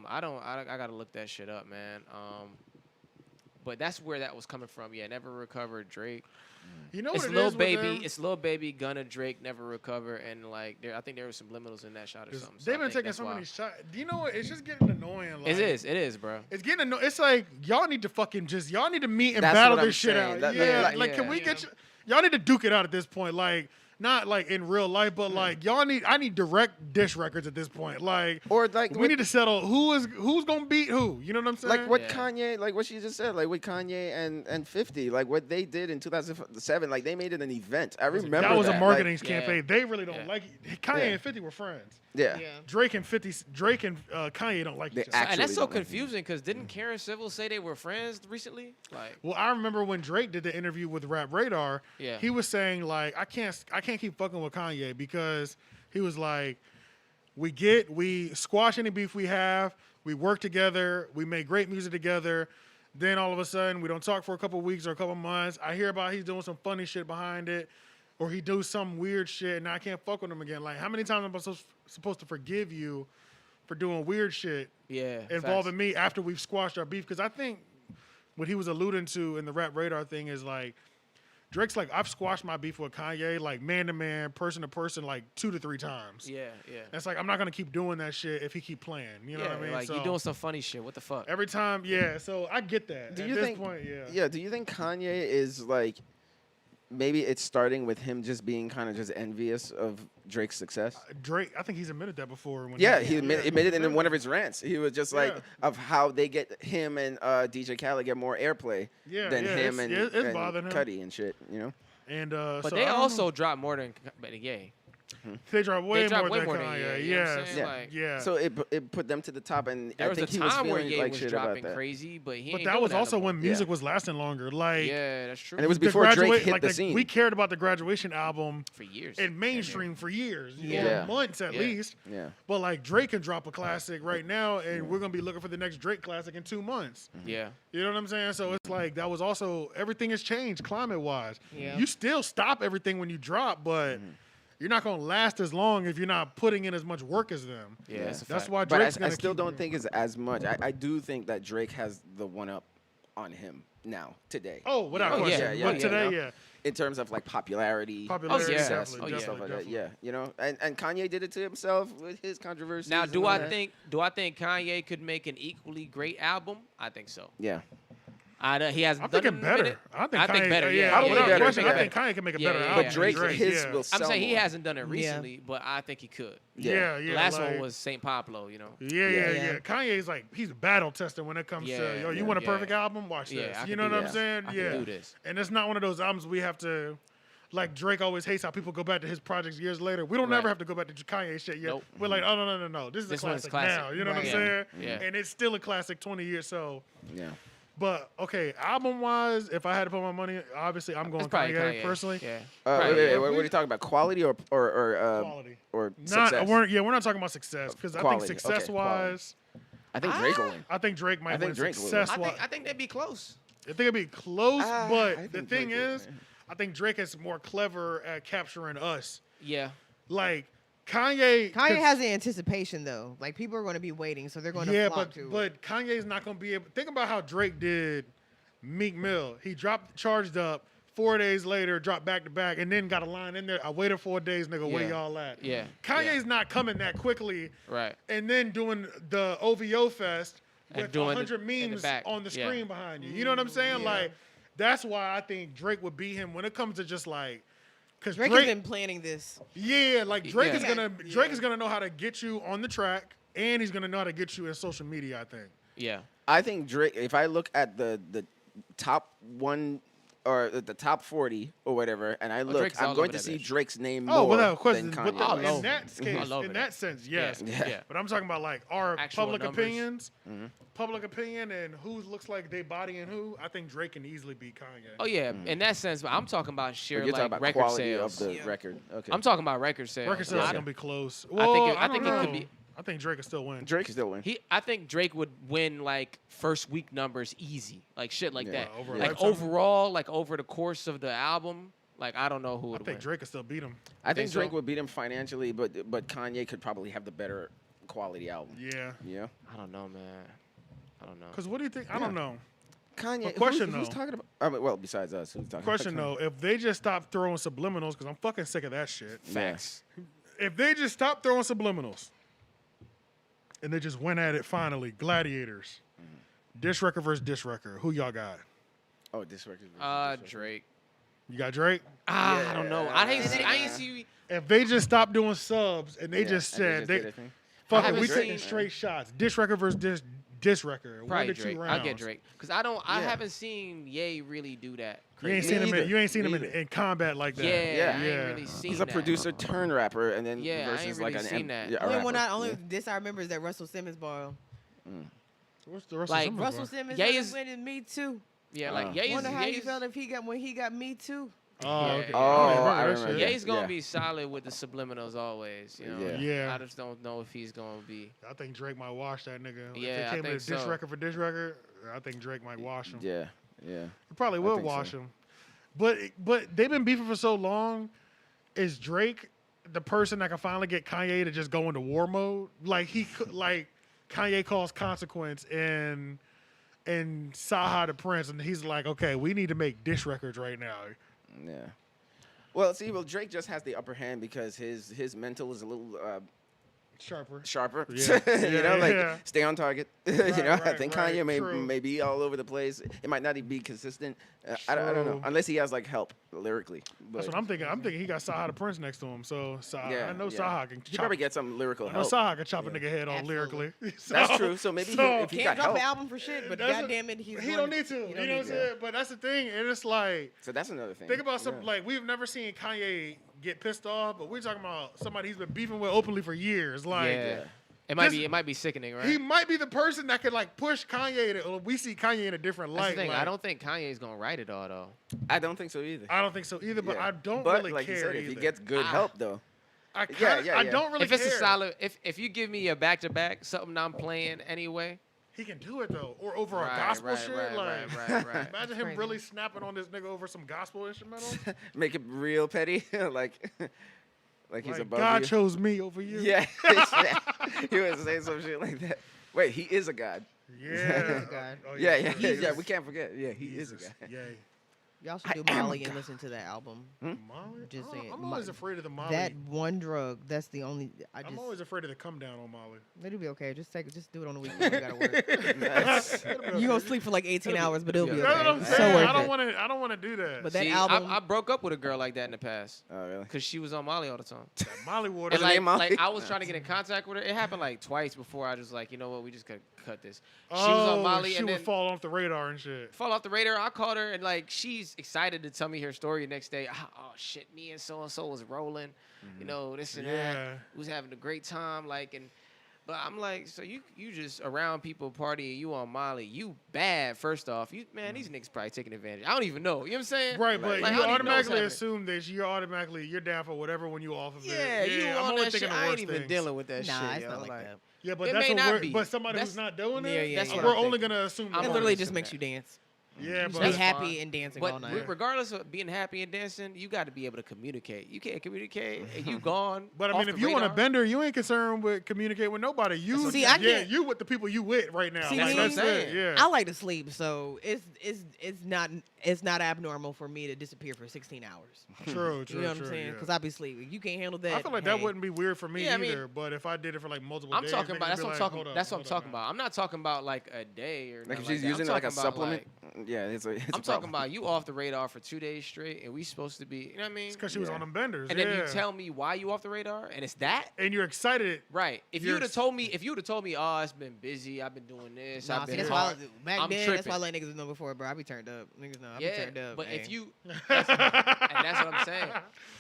gotta look that shit up, man. But that's where that was coming from. Yeah, "Never Recover" Drake. You know It's what it Lil is with Baby. them? It's Lil Baby, Gunna, Drake, "Never Recover," and like I think there was some liminals in that shot or something. So They've I been think taking that's so why. many shots. Do you know what? It's just getting annoying. Like, It is, bro. It's getting annoying. It's like y'all need to fucking y'all need to meet and That's battle what I'm this shit saying. out. That- yeah, like- like can yeah. we get y'all need to duke it out at this point? Like not like in real life, but like I need direct dish records at this point. Like Or like we need to settle who's gonna beat who. You know what I'm saying? like what Yeah. Kanye, like what she just said, like with Kanye and 50, like what they did in 2007, like they made it an event. I remember that was a like- marketing yeah. campaign. They really don't Yeah. like Kanye Yeah. and 50 were friends. yeah. Drake and Kanye don't like They each other. act- And that's so Actually don't. confusing because didn't Karen Civil say they were friends recently? Like, Well, I remember when Drake did the interview with Rap Radar. Yeah. He was saying like, I can't keep fucking with Kanye because he was like, we squash any beef we have, we work together, we make great music together. Then all of a sudden we don't talk for a couple weeks or a couple months. I hear about he's doing some funny shit behind it, or he do some weird shit, and I can't fuck with him again. Like, how many times am I supposed to forgive you for doing weird shit yeah, involving facts. me after we've squashed our beef? Because I think what he was alluding to in the Rap Radar thing is like, Drake's like, I've squashed my beef with Kanye, like man to man, person to person, like 2 to 3 times. Yeah, yeah. And it's like, I'm not gonna keep doing that shit if he keep playing. You know yeah, what I mean? like So you doing some funny shit. What the fuck? every time, yeah. So I get that. Do At you this think? point, yeah. Yeah. Do you think Kanye is like, maybe it's starting with him just being kind of just envious of Drake's success? Drake, I think he's admitted that before. When Yeah, he admitted in admitted one of his rants. He was just like Yeah. of how they get him and DJ Khaled get more airplay Yeah, than yeah, him it's and bothering him. Cudi and shit. You know. And But so they I don't also know. dropped more than Ye. They drop way drop more way than more than Kanye. Ye, you know what I'm Yes. saying? Yeah. Like, Yeah. So it put them to the top, and There I was a think he was time where feeling Ye like was shit about dropping that. crazy, but he But ain't that doing was also no more. when music was lasting longer. Like Yeah, that's true. And it was the before Drake graduate- hit like the scene. We cared about the Graduation album for years. in mainstream for years, Yeah. months at Yeah. least. Yeah. But like Drake can drop a classic right now, and we're gonna be looking for the next Drake classic in 2 months. Yeah. You know what I'm saying? So it's like that was also everything has changed climate wise. Yeah. You still stop everything when you drop, but you're not gonna last as long if you're not putting in as much work as them. Yeah, that's a That's fact. why But Drake's I gonna still keep don't think it's as much. I do think that Drake has the one up on him now, today. Oh, without Oh, yeah, question. yeah, but yeah, today, you know? yeah. In terms of like popularity, Popularity, success, definitely, and stuff definitely, like that. Yeah, you know, and Kanye did it to himself with his controversy. Now, do I think Kanye could make an equally great album? I think so. Yeah. He hasn't I'm done thinking it in a better. minute. I think I think Kanye, better, yeah, I yeah, without yeah, question, yeah. I think Kanye can make a Yeah, better yeah, album. But Drake, Drake, his yeah. will sell I'm saying he more. hasn't done it recently, but I think he could. Yeah, The yeah. last like, one was St. Pablo, you know. Yeah. Kanye's like he's battle testing when it comes to Yeah, yo. You yeah, want a yeah. perfect album? Watch Yeah, this. I You can know do what I'm that. saying? I Yeah. can do this. And it's not one of those albums we have to. Like Drake always hates how people go back to his projects years later. We don't Right. ever have to go back to Kanye shit yet. Nope. We're like, oh no. This is This a one's classic, classic. now. You know what I'm Right. saying? Yeah. And it's still a classic 20 years. So, Yeah. but okay, album wise, if I had to put my money, obviously I'm going It's probably Kanye, Kanye personally. Yeah. Wait, Probably, wait, yeah. what are you talking about? Quality or Quality. or Not, success? we're not talking about success because I think Quality, okay, success wise, I think Drake will win. I think Drake might I think win Drake will win. success I wise. think they'd be close. I think it'd be close, I but think the Drake thing will is, win. I think Drake is more clever at capturing us. Yeah. Like Kanye. Kanye has the anticipation though. Like people are going to be waiting, so they're going to flock to it. but Kanye's not going to be able. Think about how Drake did Meek Mill. He dropped Charged Up. 4 days later, dropped back to back, and then got a line in there. I waited 4 days, nigga. Where Yeah. y'all at? Yeah. Kanye's not coming that quickly. Right. And then doing the OVO fest And with doing 100 in the memes back. on the Yeah. screen behind you. You know what I'm saying? Yeah. Like, that's why I think Drake would beat him when it comes to just like, because Drake has been planning this. yeah, like Drake is Yeah. gonna know how to get you on the track, and he's gonna know how to get you in social media. I think. Yeah. I think Drake. If I look at the top one or the top 40 or whatever, and I look, Drake's all I'm going over to that see bitch. Drake's name Oh, more without question. than But Kanye. All in over. that case, All over in that. that sense, yes. Yeah. Yeah. But I'm talking about like our Actual public numbers. opinions, public opinion, and who looks like they bodying who. I think Drake can easily beat Kanye. Oh yeah. In that sense, but I'm talking about But sheer you're talking like about record quality sales. of the record. Okay. I'm talking about record sales. Record sales I is don't- gonna be close. I Well, think it- I don't think it could know. be- I think Drake can still win. Drake can still win. I think Drake would win like first week numbers easy, like shit like Yeah. that. Over a Like lifetime? overall, like over the course of the album, like I don't know who I would think win. Drake can still beat him. I think think so? Drake would beat him financially, but Kanye could probably have the better quality album. Yeah. Yeah. I don't know, man. I don't know. Because what do you think? I don't know. Kanye. But question, who's though. talking about? I mean, well, besides us, who's talking? Question about though, if they just stop throwing subliminals, because I'm fucking sick of that shit. Facts. If they just stop throwing subliminals, and they just went at it finally, gladiators, dish record versus dish record, who y'all got? Oh, this record. Drake. You got Drake. I don't know. I ain't see. If they just stopped doing subs and they Yeah, just and they said just they did their thing. fuck it, haven't we seen- taking straight shots, dish record versus dish record, Probably 1 to 2 Drake. rounds. I'll get Drake because I don't. I Yeah. haven't seen Ye really do that. You ain't Me seen him. either. You ain't seen him Me in, either. in combat like that. Yeah, I yeah. ain't really seen He's a that. producer turn rapper, and then Yeah, I ain't versus really like an seen that. yeah, a Only rapper. one I only Yeah. this I remember is that Russell Simmons borrow. What's the rest Like, of Simmons Russell bar? Simmons Ye is- winning Me Too. Yeah, like Uh. Ye's. Wonder how you Ye's, felt if when he got Me Too. Oh, Yeah. okay. Oh, I don't I that remember. shit. Ye's gonna Yeah. be solid with the subliminals always. You know. Yeah. Yeah. I just don't know if he's gonna be. I think Drake might wash that nigga. Yeah, if I it came think to dish so. record for dish record, I think Drake might wash him. Yeah, yeah. He probably I will think wash so. him. But they've been beefing for so long. Is Drake the person that can finally get Kanye to just go into war mode? Like like Kanye calls Consequence and Saha the Prince, and he's like, okay, we need to make dish records right now. Yeah. Well, see, Drake just has the upper hand because his mental is a little Sharper. sharper. Yeah. You know, like Yeah. stay on target. You know, I right, think right, Kanye true. may be all over the place. It might not even be consistent. I don't know True. unless he has like help lyrically. That's But what I'm thinking. I'm thinking he got Saha the Prince next to him. So I know yeah. Saha can He chop. probably get some lyrical I know help. Saha can chop a Yeah. nigga head off Absolutely. lyrically. That's true. So maybe if he Can't got drop an help, album for shit, but That's goddamn it, he's he one- don't need to. he You don't know what I'm need to. saying? But that's the thing, and it's like so that's another thing. think about some Yeah. like we've never seen Kanye get pissed off, but we're talking about somebody he's been beefing with openly for years. Like Yeah. It might be sickening, right? he might be the person that could like push Kanye. We see Kanye in a different That's light. the thing. like, I don't think Kanye's gonna write it all though. I don't think so either. I don't think so either. But Yeah. I don't But really like care you said, either. if he gets good Ah. help though, I kinda, yeah, I yeah. don't really If it's care. a solid, if you give me a back to back, something I'm playing anyway. He can do it though, or over a Right, gospel right, shit. right, like, right. imagine him crazy. really snapping on this nigga over some gospel instrumental. make it real petty. Like Like he's Like, above God you. chose me over you. Yeah. He was saying some shit like that. Wait, he is a god. Yeah. God. Oh, Yeah. true. Yeah. We can't forget. Yeah, he is a Jesus. god. Yay. Y'all should do I am a Molly and god. listen to that album. Molly? Just I don't- saying, I'm always Mo- afraid of the Molly. That one drug, that's the only. I'm always afraid of the come down on Molly. It'll be okay. Just do it on the weekend. You gotta work. That's- You gonna sleep for like 18 hours, but it'll be yeah. That's okay. what I'm So saying. worth I don't it. want to. I don't want to do that. But that See, album, I broke up with a girl like that in the past oh really? because she was on Molly all the time. That Molly water. And her like, name Molly? I was trying to get in contact with her. It happened like twice before I was like, you know what, we just gotta cut this. She was on Molly she and would then fall off the radar and shit. fall off the radar. I called her and like she's excited to tell me her story the next day. Oh shit, me and so was rolling, you know, this and Yeah. that. We was having a great time, like, and but I'm like, so you just around people partying, you on Molly, you bad. First off, you man, these niggas probably taking advantage. I don't even know. You know what I'm saying? Right, but Like, I you don't even know what's automatically happening. assume that you're down for whatever when you off of Yeah, it. you I'm on only that shit. thinking the I ain't worst even things. dealing with that nah, shit. it's yo. not like that. Yeah, but It that's may what not we're, be. but somebody That's- who's not doing Yeah, it, yeah, That's yeah. what we're I'm only thinking. gonna assume. I'm that. It on literally this just and makes that. you dance. Yeah, Just but be That's happy fine. and dancing But all night. regardless of being happy and dancing, you got to be able to communicate. You can't communicate, and you gone. But I off mean, if the you on a radar. bender, you ain't concerned with communicating with nobody. You, See, I yeah, can't- you with the people you with right now. See, like, me- that's That's what I'm it. saying. Yeah. I like to sleep, so it's not abnormal for me to disappear for 16 hours. True, true, You know what true, I'm saying? yeah. Because I be sleeping. You can't handle that. I feel like that hey. wouldn't be weird for me Yeah, I mean, either. But if I did it for like multiple I'm days, talking niggas about. That's be what I'm like, talking. hold up, That's what I'm hold up talking now. about. I'm not talking about like a day or Like nothing if she's that. using I'm it like a talking about, supplement. like, Yeah, it's a I'm talking problem. about you off the radar for 2 days straight, and we supposed to be. You know what I mean? It's because she was Yeah. on them benders. And yeah. then you tell me why you off the radar, and it's that. and you're excited. Right. If you You're would have ex- told me, oh, it's been busy. I've been doing this. Nah, I've see, been that's why hard. back I'm then. That's why I tripping. let niggas know before, bro. I be turned up. Niggas know I be Yeah, turned up. but hey. if you, and that's what I'm saying.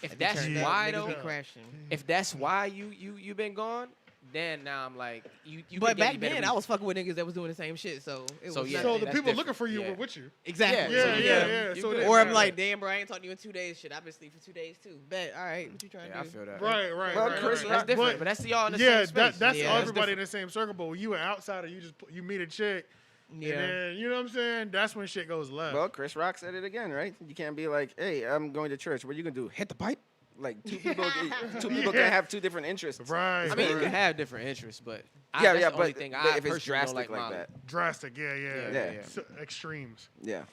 If I be that's turned up, why niggas though, be crashing. if that's why you been gone, then now I'm like you. But could give me back better then, I reasons. was fucking with niggas that was doing the same shit. So it So, was yeah, So nothing. the that's people different. looking for you Yeah. were with you. Exactly. Yeah, So, yeah. You So good. they- Or I'm yeah. like, damn, bro, I ain't talking to you in 2 days. Shit, I've been asleep for 2 days too. Bet. All right, what you trying Yeah, I to do? feel that. Right, right, Well, right. Chris right. That's different, but that's y'all in the yeah, same space. that's Yeah, all that's everybody in the same circle. But when you an outsider, you meet a chick, Yeah. and then you know what I'm saying. That's when shit goes left. Well, Chris Rock said it again, right? You can't be like, "Hey, I'm going to church. What are you gonna do? Hit the pipe?" Like two people Yeah. can have two different interests. right. I mean, you can have different interests, but Yeah, that's yeah, the only but thing but I if it's personally drastic don't like like Molly. that, drastic. Yeah, yeah, Yeah. So, extremes. yeah.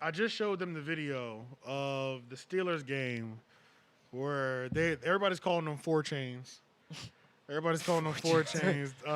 I just showed them the video of the Steelers game where everybody's calling them 4 chains. Everybody's calling them 4 chains. Chill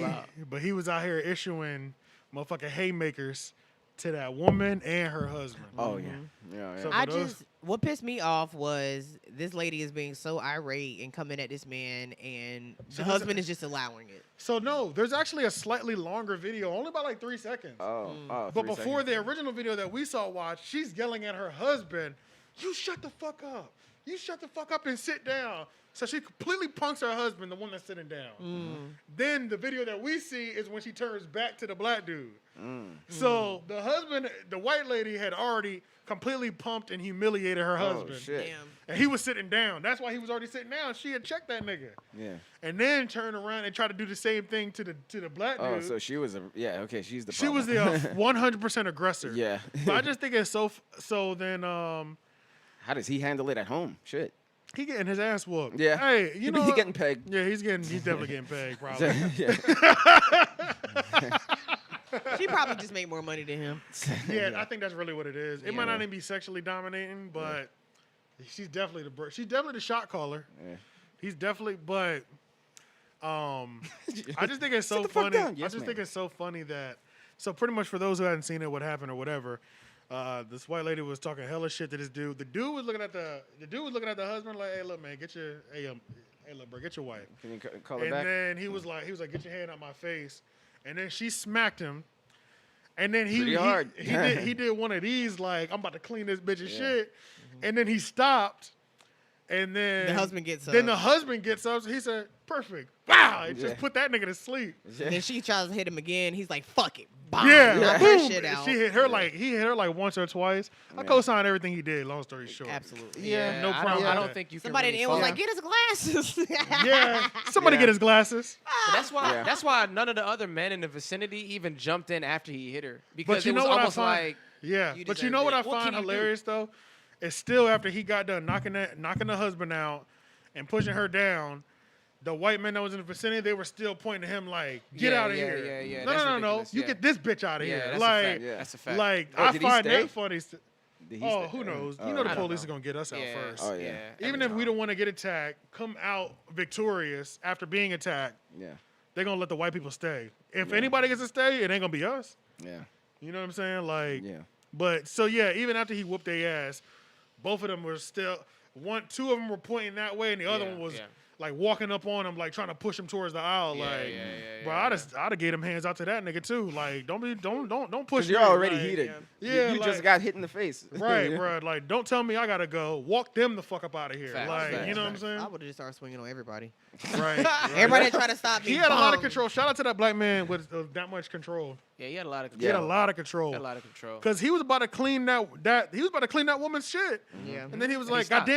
out. But he was out here issuing motherfucking haymakers to that woman and her husband. Oh yeah, yeah. So- I for those- just what pissed me off was this lady is being so irate and coming at this man, and So the there's husband is just allowing it. So no, there's actually a slightly longer video, only about like 3 seconds. Oh, But 3 before seconds. the original video that we saw watch, she's yelling at her husband, "You shut the fuck up. You shut the fuck up and sit down." So she completely punks her husband, the one that's sitting down. Then the video that we see is when she turns back to the black dude. So the husband, the white lady had already completely pumped and humiliated her husband. Oh shit. Damn. And he was sitting down. That's why he was already sitting down. She had checked that nigga. Yeah. And then turned around and tried to do the same thing to the black dude. Oh, so she was okay. She's the. She was the problem. 100% aggressor. Yeah. But I just think it's so then How does he handle it at home? Shit. he getting his ass whooped. Yeah. Hey, you know he what? getting pegged. Yeah, he's definitely getting paid probably. yeah. She probably just made more money than him. Yeah, I think that's really what it is. It might Yeah. not even be sexually dominating, but she's definitely the shot caller. Yeah. He's definitely, but I just think it's so Sit the fuck funny. down. I Yes, just ma'am. think it's so funny that so pretty much for those who hadn't seen it, what happened or whatever. This white lady was talking hella shit to this dude. The dude was looking at the husband like, "Hey, look, man, hey, look, bro, get your wife." Can you call it And back? then he was like, "Get your hand out my face." And then she smacked him. And then Pretty hard. he did one of these like, "I'm about to clean this bitch's Yeah. shit." And then he stopped. And then The husband gets Then up. the husband gets up. He said, "Perfect." Wow! It Yeah. just put that nigga to sleep. Yeah. And then she tries to hit him again. He's like, "Fuck it." Bam. Yeah, Knock her boom. shit out. She hit her he hit her like once or twice. I Yeah. co-signed everything he did. Long story short. Absolutely. Yeah, no problem I with don't that. think you. Somebody can at the really end was fault- like, "Get his glasses." Yeah, somebody Yeah. get his glasses. But that's why. Yeah. That's why none of the other men in the vicinity even jumped in after he hit her because you it was know what I almost find- like Yeah, You but you deserved know what it. I What find can you do? hilarious though? it's still after he got done knocking the husband out and pushing her down. The white men that was in the vicinity, they were still pointing to him like, "Get out of here!" Yeah. No, That's no, no, ridiculous. You Yeah. get this bitch out of Yeah, here. that's Like, a fact. Yeah. That's a fact. like Oh, I did he find stay? that funny. Did he Oh, stay? who knows? Oh, You know the I don't police know. are gonna get us out first. Oh, yeah. Even if we don't want to get attacked, come out victorious after being attacked. Yeah. They're gonna let the white people stay. If anybody gets to stay, it ain't gonna be us. Yeah. You know what I'm saying? Like, Yeah. but so yeah, even after he whooped their ass, both of them were still two of them were pointing that way, and the other one was like walking up on him, like trying to push him towards the aisle. Bro, I'd have gave him hands out to that nigga too. Like, don't push. Because you're me. already Like, heated. Yeah, You like, just got hit in the face. right, bro. Like, don't tell me I gotta go. Walk them the fuck up out of here. Facts, like, facts, you know facts. what I'm I saying? would have just started swinging on everybody. Right. Everybody that tried to stop me. He had a lot of boom. control. Shout out to that black man with that much control. Yeah, he had a lot of He control. had a lot of control. Had a lot of control. Cause he was about to clean that woman's shit. Yeah. And then he was And he like, stopped. God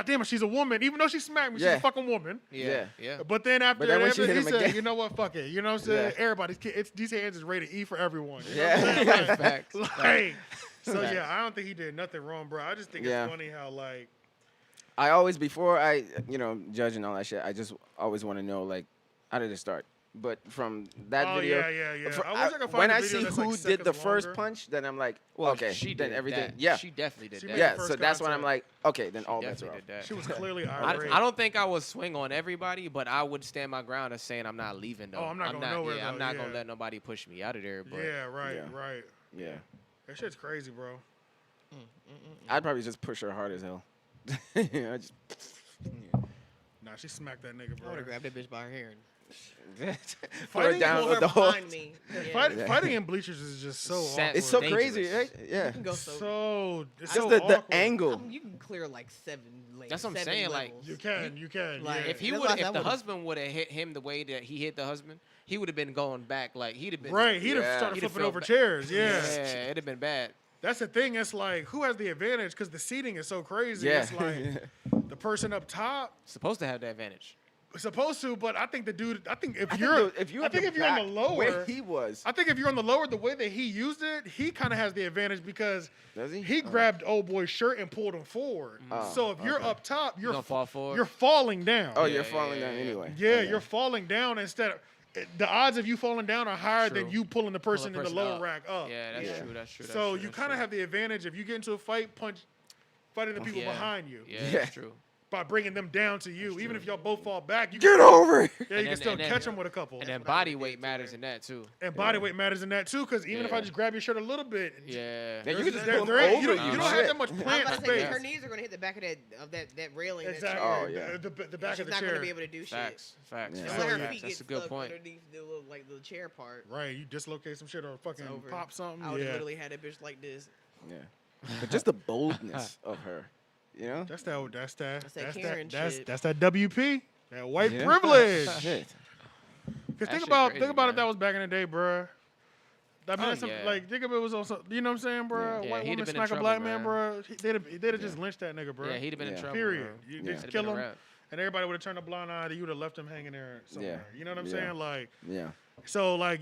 damn it, she's a woman. Even though she smacked me, she's Yeah. a fucking woman. Yeah. But then after But then when she that, hit he him said, again- you know what, fuck it. You know what I'm saying? Yeah. Everybody's these hands is rated E for everyone. You know Yeah. what I'm saying? Like, Facts. like, so yeah, I don't think he did nothing wrong, bro. I just think Yeah. it's funny how like I always, before I, judge and all that shit, I just always want to know, like, how did it start? But from that Oh, video, yeah. for- I wish I could find when a I video see that's, like, who did seconds the first longer. punch, then I'm like, Well, okay, she then did everything, that. yeah, She definitely did She that. made yeah. the So first that's when I'm contact. like, okay, then all She bets are definitely off. did that. She was clearly I irate. don't think I would swing on everybody, but I would stand my ground as saying I'm not leaving though. Oh, I'm not going nowhere, Yeah, I'm though, not yeah. gonna let nobody push me out of there. But Yeah, right, Yeah. right. Yeah, That shit's crazy, bro. I'd probably just push her hard as hell. I just, Nah, she smacked that nigga, I would bro. have grabbed that bitch by her hair and put her Fighting down pulled with her the whole. behind me. Yeah. Yeah. Fighting in bleachers is just so Sad. awkward. It's so Dangerous. crazy, right? Yeah. You can go so. so it's Just so the awkward. angle. You can clear like 7 lanes. That's what I'm 7 saying, like, levels. You can. Like, yeah. if he That's would, why I if said I the would've- husband would have hit him the way that he hit the husband, he would have been going back. Like he'd have been right, he'd have Yeah. started He'd have flipping fell over back. chairs. Yeah, Yeah. it'd have been bad. That's the thing. It's like who has the advantage because the seating is so crazy. Yeah. It's like the person up top Supposed to have the advantage. is supposed to, but I think the dude. I think if I think you're if you I have think the if you're on back the lower, where he was, I think if you're on the lower, the way that he used it, he kind of has the advantage because does he? he grabbed old boy's shirt and pulled him forward. Oh, So if you're okay. up top, you're gonna fall forward? You're falling down. Oh, Yeah, you're yeah, falling yeah, down yeah. anyway. Yeah, Okay. you're falling down instead of the odds of you falling down are higher than True. you pulling the person in the lower up. rack up. Yeah, that's Yeah. true. That's true. That's So true, you that's kind of true. have the advantage if you get into a fight, fighting the people Yeah. behind you Yeah, Yeah. that's true. by bringing them down to you. Even if y'all both fall back, you Get over it. yeah, you And can still then- catch them with a couple. And then what I body would've weight did too, matters man. in that too. And body weight matters in that too, because even if I Yeah. just grab your shirt a little bit, Yeah. Then you can just there- pull there him ain't- over you you. don't have Shit. that much I'm plant about to say space. her knees are gonna hit the back of that railing. Exactly. Oh, yeah. The back She's of the not chair. gonna be able to do shit. Facts. Facts. Yeah. And Facts. let her yeah. feet That's get a good stuck point. underneath the little the chair part. Right, you dislocate some shit or fucking It's over. pop something. I would have Yeah, literally had a bitch like this. Yeah. But just the boldness of her, you know? that's that Karen shit. that's that WP, that white Yeah. privilege. Shit. Because That think shit about crazy, if man. that was back in the day, bruh. I mean, Oh, that's yeah. like think of it was also, you know what I'm saying, bruh? Yeah, White he'd woman have been in smack a trouble, black man, man. bruh. They'd have just lynched that nigga, bruh. Yeah, he'd have been in Yeah. trouble. Period. bro. You Yeah. just It'd kill been a him, wrap. and everybody would have turned a blind eye to you. Would have left him hanging there somewhere. You know what I'm Yeah. saying? Like, Yeah. so like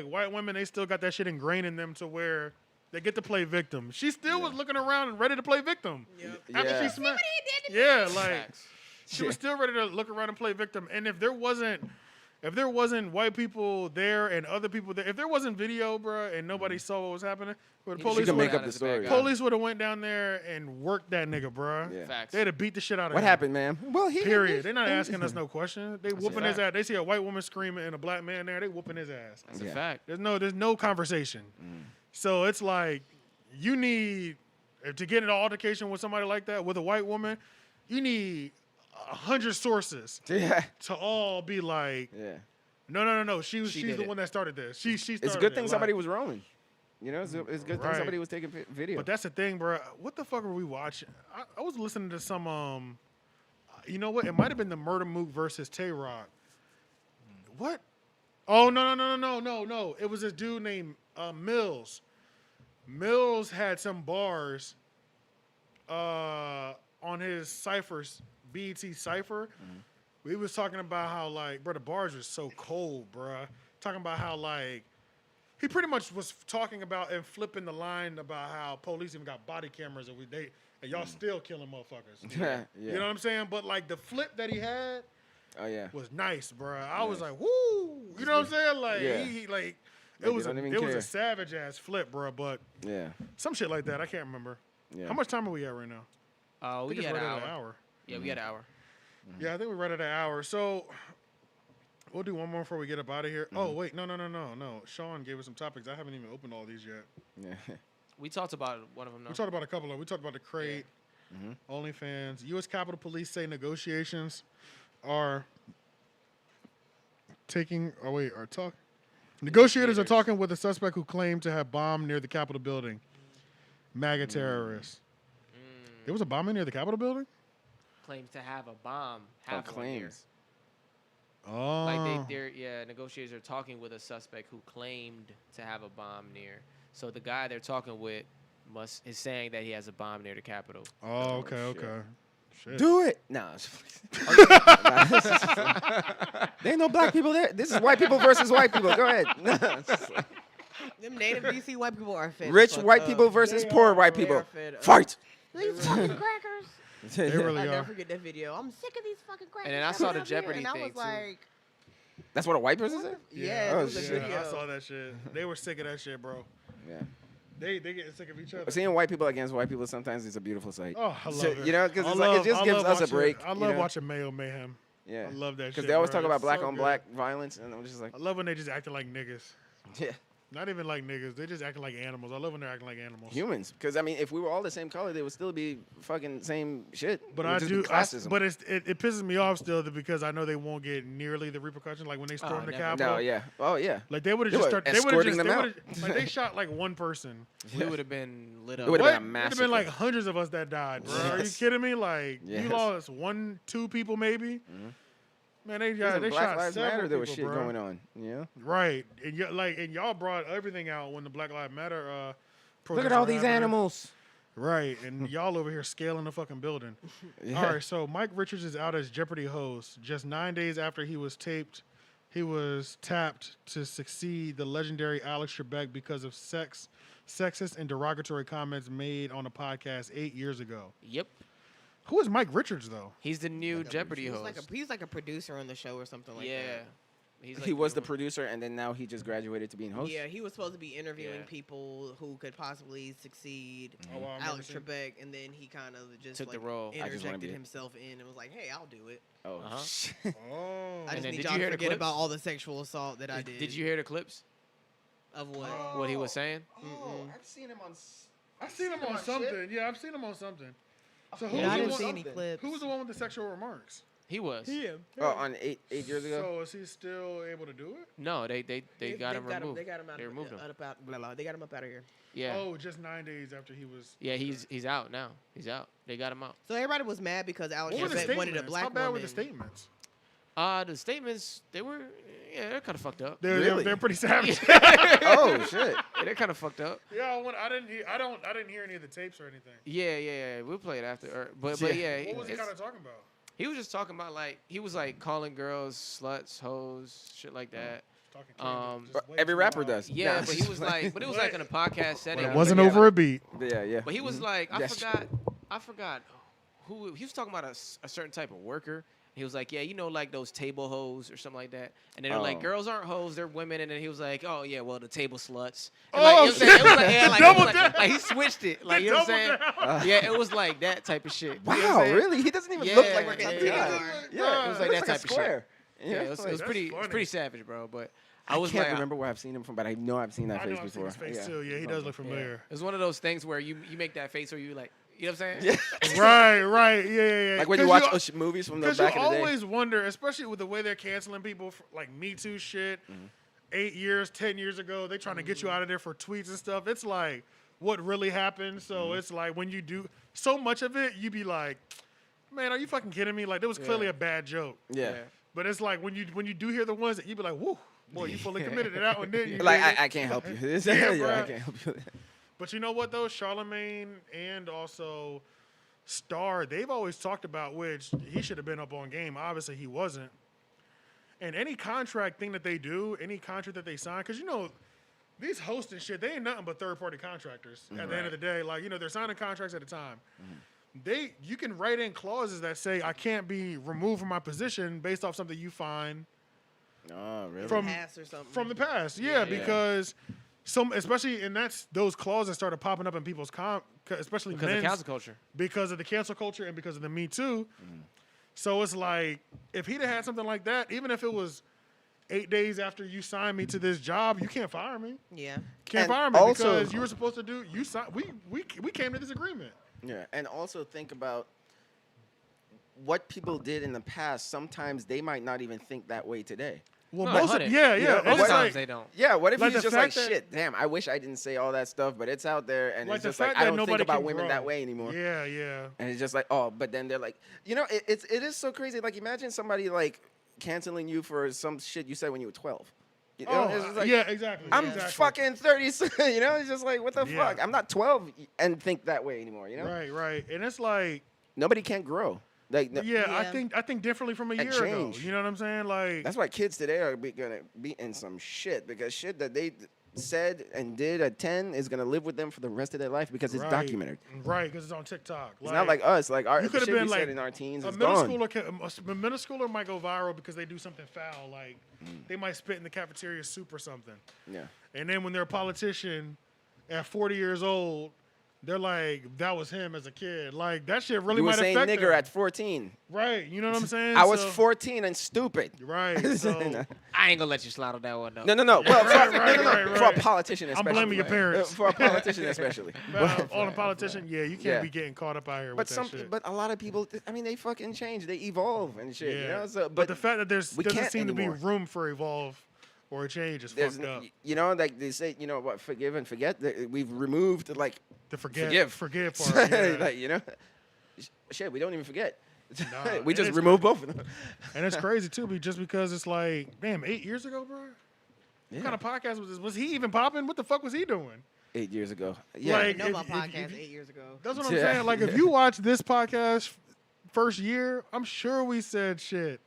white women, they still got that shit ingrained in them to where they get to play victim. She still was looking around and ready to play victim. Yep. After Yeah. she smacked, yeah, like Facts. she was still ready to look around and play victim. And if there wasn't white people there and other people there, if there wasn't video, bruh, and nobody saw what was happening, the She police can would make up have the story. police would have went down there and worked that nigga, bruh. Yeah. Facts. They'd have beat the shit out of What him. happened, man? Well, he Period. They're not asking us no questions. They whooping his fact. ass. They see a white woman screaming and a black man there. They whooping his ass. That's Yeah. a fact. There's no conversation. So it's like you need to get in an altercation with somebody like that with a white woman. You need 100 sources Yeah. to all be like, Yeah. no. She's did the it. one that started this. She started It's a good it. thing Like, somebody was rolling. You know, it's a good thing Right. somebody was taking video. But that's the thing, bro. What the fuck were we watching? I was listening to some. You know what? It might have been the Murder Mook versus Tay Rock. What? Oh no! It was this dude named Mills. Mills had some bars on his ciphers, BET cipher. We was talking about how like, bro, the bars were so cold, bro. Talking about how like he pretty much was talking about and flipping the line about how police even got body cameras and and y'all still killing motherfuckers. Yeah. You know what I'm saying? But like the flip that he had Oh yeah. was nice, bro. I was Nice. like, woo. You know what I'm saying? Like Yeah. he like Like, it was they don't even it was care. a savage ass flip, bro. But Yeah. some shit like that, I can't remember. Yeah. How much time are we at right now? I We think it's got an right at hour. an hour. Yeah, we got an hour. Yeah, I think we're right at an hour. So we'll do one more before we get up out of here. Oh wait, no. Sean gave us some topics. I haven't even opened all these yet. Yeah. We talked about one of them. We talked about a couple of them. We talked about the crate, OnlyFans. U.S. Capitol Police say negotiations are taking. Oh wait, are talk. Negotiators are talking with a suspect who claimed to have bombed near the Capitol building. MAGA terrorists. There was a bombing near the Capitol building? Claims to have a bomb. Oh, Have one here. claims. Oh. Like negotiators are talking with a suspect who claimed to have a bomb near. So the guy they're talking with is saying that he has a bomb near the Capitol. Oh, okay, shit. okay. Shit. Do it. No. There ain't no black people there. This is white people versus white people. Go ahead. No, it's just like Them native DC white people are fed. rich fuck white up. people versus poor white They people. are fed up. Fight. These fucking crackers. They really I'll are. never forget that video. I'm sick of these fucking crackers. And then I saw the coming out here. Jeopardy and I thing, was too. like, That's what a white person what said? the- yeah, Oh, it was a shit. video. I saw that shit. They were sick of that shit, bro. Yeah. They getting sick of each other. Seeing white people against white people sometimes is a beautiful sight. Oh, I love So, it. you know, 'cause I it's like, it love- just I gives love us a watching- break, I you love know? watching Mayo Mayhem. Yeah. I love that shit. Because they always bro. talk about It's black so on good. black violence, and I'm just like, I love when they just acting like niggas. yeah, Not even like niggas. They just acting like animals. I love when they're acting like animals. humans. Because I mean, if we were all the same color, they would still be fucking same shit. But It would I just do. be classism. But it pisses me off still because I know they won't get nearly the repercussions like when they stormed the never. Capitol. no, yeah, oh yeah. Like they would have They just were started. They would have escorting just. them They out. would've- like they shot like one person. We would have been lit up. It would've What? been a It'd have massacre. been like hundreds of us that died, bro. Are you Yes. kidding me? Like Yes. you lost 1-2 people maybe. Man, they Listen, they Black shot Lives several Matter. There was people, shit bro. going on. Yeah. Right, and y'all brought everything out when the Black Lives Matter. Look protests at all were these happening. Right. Right, and y'all over here scaling the fucking building. Yeah. All right, so Mike Richards is out as Jeopardy host just 9 days after he was tapped to succeed the legendary Alex Trebek because of sexist and derogatory comments made on a podcast 8 years ago. Yep. Who is Mike Richards though? He's the new Jeopardy host. He's like a producer on the show or something like yeah. that. He's like He was the producer, and then now he just graduated to being host. Yeah, he was supposed to be interviewing Yeah. people who could possibly succeed. Oh, wow, I've never Alex seen- Trebek, and then he kind of just Took the like, role. I just wanna interjected be- himself in and was like, "Hey, I'll do it." Oh, Uh-huh. shit. Oh, I just then need did y'all you to hear the forget clips? about all the sexual assault that I did. Did you hear the clips? Of what? What he was saying? I've seen him on. I've seen him on something. Yeah, I've seen him on something. So who, Yeah, was I the didn't one, see any clips. who was the one with the sexual remarks? He was. Oh, on eight years ago. So is he still able to do it? No, they got him removed. They got him out. They removed him. They got him up out of here. Yeah. Oh, just 9 days after he was. Yeah, he's out now. He's out. They got him out. So everybody was mad because Alex What were the Trebek statements? wanted a black How bad woman. were the statements? The statements they're kind of fucked up. Really? They're pretty savage. Oh shit. Yeah, they're kind of fucked up. Yeah, I didn't hear any of the tapes or anything. Yeah. We'll play it after. But yeah, What was he it's- kind of talking about? he was just talking about he was calling girls sluts, hoes, shit like that. Talking Um, Every rapper does. Yeah, Nah, but he was but it was in a podcast setting. It But wasn't yeah, over a beat. Yeah. But he was like, I That's forgot who he was talking about a certain type of worker. He was like, yeah, like those table hoes or something like that. And then they're like, Oh. girls aren't hoes, they're women. And then he was like, oh yeah, well the table sluts. Oh, And like, it was like, Double it was down. like he switched it. Like you know what I'm saying? Double down. Yeah, it was like that type of shit. You know what I'm Wow, saying? really? He doesn't even Yeah, look like yeah, a yeah. guy. Yeah, it it was like looks that type a of shit. square. Yeah, it was That's pretty funny. savage, bro. But I was can't like, remember where I've seen him from, but I know I've seen that I know face I've seen before. his face too. Yeah, he does look familiar. It was one of those things where you make that face where you like, you know what I'm saying? Yeah. Right. Yeah. Like when you 'Cause watch movies from the Because back you in the day. always wonder, especially with the way they're canceling people for like Me Too shit, 8 years, 10 years ago, they trying to get you out of there for tweets and stuff. It's like what really happened. So it's like when you do so much of it, you be like, man, are you fucking kidding me? Like, that was clearly a bad joke. Yeah. But it's like when you do hear the ones that you be like, woo, boy, you fully committed to that one, didn't you? Like dude? I can't help you. yeah, bruh. I can't help you. But you know what though, Charlemagne and also Star, they've always talked about which he should have been up on game. Obviously, he wasn't. And any contract thing that they do, any contract that they sign, because these hosts and shit, they ain't nothing but third-party contractors at the end of the day. Like, they're signing contracts at a time. You can write in clauses that say I can't be removed from my position based off something you find Oh, really? from Past or something. from the past. Yeah, because especially and those clauses started popping up in people's especially Because of men's, cancel culture. because of the cancel culture and because of the Me Too. So it's like if he'd have had something like that, even if it was 8 days after you signed me to this job, you can't fire me. Yeah. Can't And fire me also- because you were supposed to do. You signed. We came to this agreement. Yeah, and also think about what people did in the past. Sometimes they might not even think that way today. Well, No, most of, 100. yeah. You know, It's what- Sometimes like, they don't. Yeah, what if Like he's the just like, fact that- shit, damn, I wish I didn't say all that stuff, but it's out there, and like it's the just like, fact I that don't think nobody about can women grow. that way anymore. Yeah. And it's just like, oh, but then they're like, it is so crazy. Like, imagine somebody like canceling you for some shit you said when you were 12. You know, it's just like, yeah, exactly. I'm exactly. fucking 30, it's just like, what the Yeah. fuck? I'm not 12 and think that way anymore, Right. And it's like, Nobody can grow. Like, yeah, I Yeah. think differently from a And year ago. change. You know what I'm saying? Like, that's why kids today are gonna be in some shit, because shit that they said and did at 10 is gonna live with them for the rest of their life because it's right, documented. Right, because it's on TikTok. It's not like us. Like our you the could have shit been we like said in our teens a is middle gone. schooler. A middle schooler might go viral because they do something foul, like they might spit in the cafeteria soup or something. Yeah. And then when they're a politician at 40 years old, they're like, that was him as a kid. Like that shit really You were might saying affect nigger them. at 14. Right. You know what I'm saying? I was So- 14 and stupid. Right. So I ain't gonna let you slide on that one though. No. Well, right. for a politician, I'm especially. blaming your parents. For a politician, especially. On a politician, yeah, you can't Yeah. be getting caught up out here But with that shit. but a lot of people, I mean, they fucking change. They evolve and shit. yeah. You know. So, but the fact that we doesn't can't seem to anymore. be room for evolve or a change is there's, fucked up. you know, like they say, you know what, forgive and forget. We've removed like The forgive part. Yeah. like, you know, shit, we don't even forget. Nah, we and just it's remove both of them. And it's crazy too, just because it's like, damn, 8 years ago, bro. Yeah. What kind of podcast was this? Was he even popping? What the fuck was he doing? 8 years ago. Yeah. Like, I didn't know about if- podcasts if- 8 years ago. That's what I'm Yeah. saying. Like, if you watch this podcast first year, I'm sure we said shit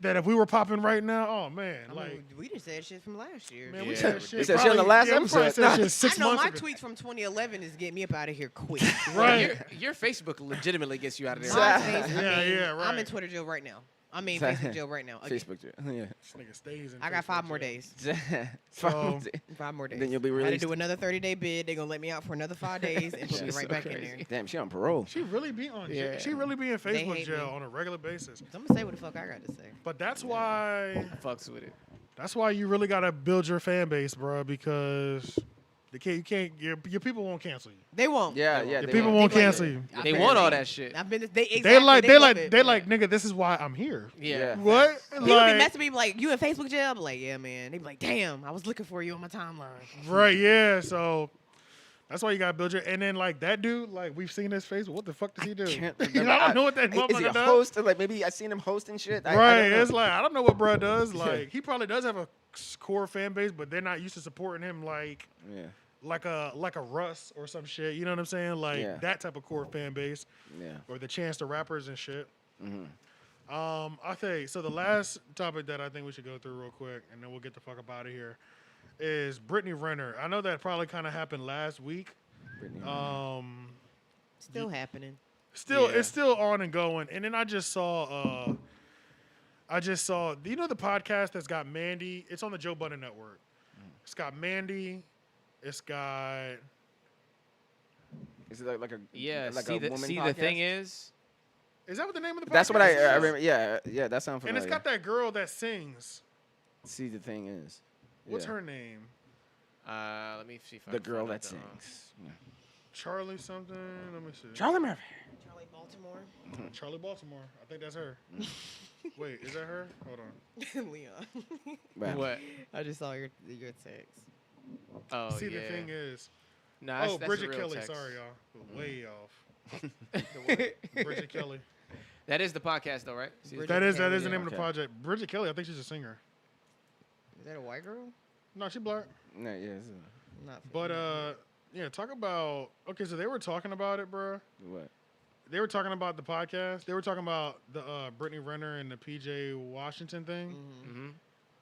that if we were popping right now, oh man, I like, mean, we just said shit from last year. man, we Yeah, said we shit. We said shit on the last we probably episode. said shit I 6 know months my ago. tweets from 2011 is get me up out of here quick. Right. Your Facebook legitimately gets you out of there. My Yeah, face, I yeah, mean, yeah, I'm in right. Twitter jail right now. I mean, Facebook jail right now. Again. Facebook. Yeah. This nigga stays in I got Facebook 5 more jail. days. So- 5 more days. Then you'll be I had to released. do another 30-day bid. They're gonna let me out for another 5 days and put me She's right so back in crazy. there. Damn, she on parole. She really be on. Yeah. She really be in They Facebook hate jail me. on a regular basis. So I'm gonna say what the fuck I got to say. But that's why. Fucks with it. That's why you really gotta build your fan base, bro. Because you can't. Your people won't cancel you. They won't. Yeah. Your they people will. won't They cancel like- you. I've They been want all there. that shit. I've been. They exactly, They like. They love like. it. They like. Nigga, this is why I'm here. Yeah. What? People be Like, messing me like, you in Facebook jail? I'm like, yeah, man. They be like, damn, I was looking for you on my timeline. right? Yeah. So that's why you gotta build your. And then like that dude, like we've seen his face. What the fuck does he do? Can't I remember. don't know what that Is he motherfucker a does. host? Like maybe I seen him hosting shit. I Right. don't know. It's like I don't know what bro does. Like he probably does have a core fan base, but they're not used to supporting him like Yeah. like a Russ or some shit. You know what I'm saying? Like Yeah. that type of core fan base, Yeah. or the Chance the rappers and shit. Mhm. I think so. The last topic that I think we should go through real quick, and then we'll get the fuck up out of here, is Brittany Renner. I know that probably kind of happened last week. Brittany. Still happening. Still, Yeah. it's still on and going. And then I just saw, you know, the podcast that's got Mandy. It's on the Joe Budden Network. It's got Mandy. It's got. Is it like a Yeah. like see a the woman see podcast? the thing is, Is that what the name of the podcast That's what I is? remember. Yeah, that sounds familiar. And it's got that girl that sings. See, the thing is, What's yeah. her name? let me see if I The can girl find that out, sings. Yeah. Charlie something. Let me see. Charlie Murphy. Charlie Baltimore. Charlie Baltimore. I think that's her. Wait, is that her? Hold on. Leon. Wow. What? I just saw your text. Oh See, yeah. the thing is. Nah, that's, Oh, that's a Bridget real Kelly. text. Sorry, y'all. Way off. Bridget Kelly. That is the podcast though, right? See, Bridget That is Kelly, the yeah. name of the Okay. project. Bridget Kelly. I think she's a singer. Is that a white girl? No, she black. No, yeah. It's Not. But yeah. Talk about. Okay, so they were talking about it, bro. what? They were talking about the podcast. They were talking about the Brittany Renner and the PJ Washington thing. Mhm. Mhm.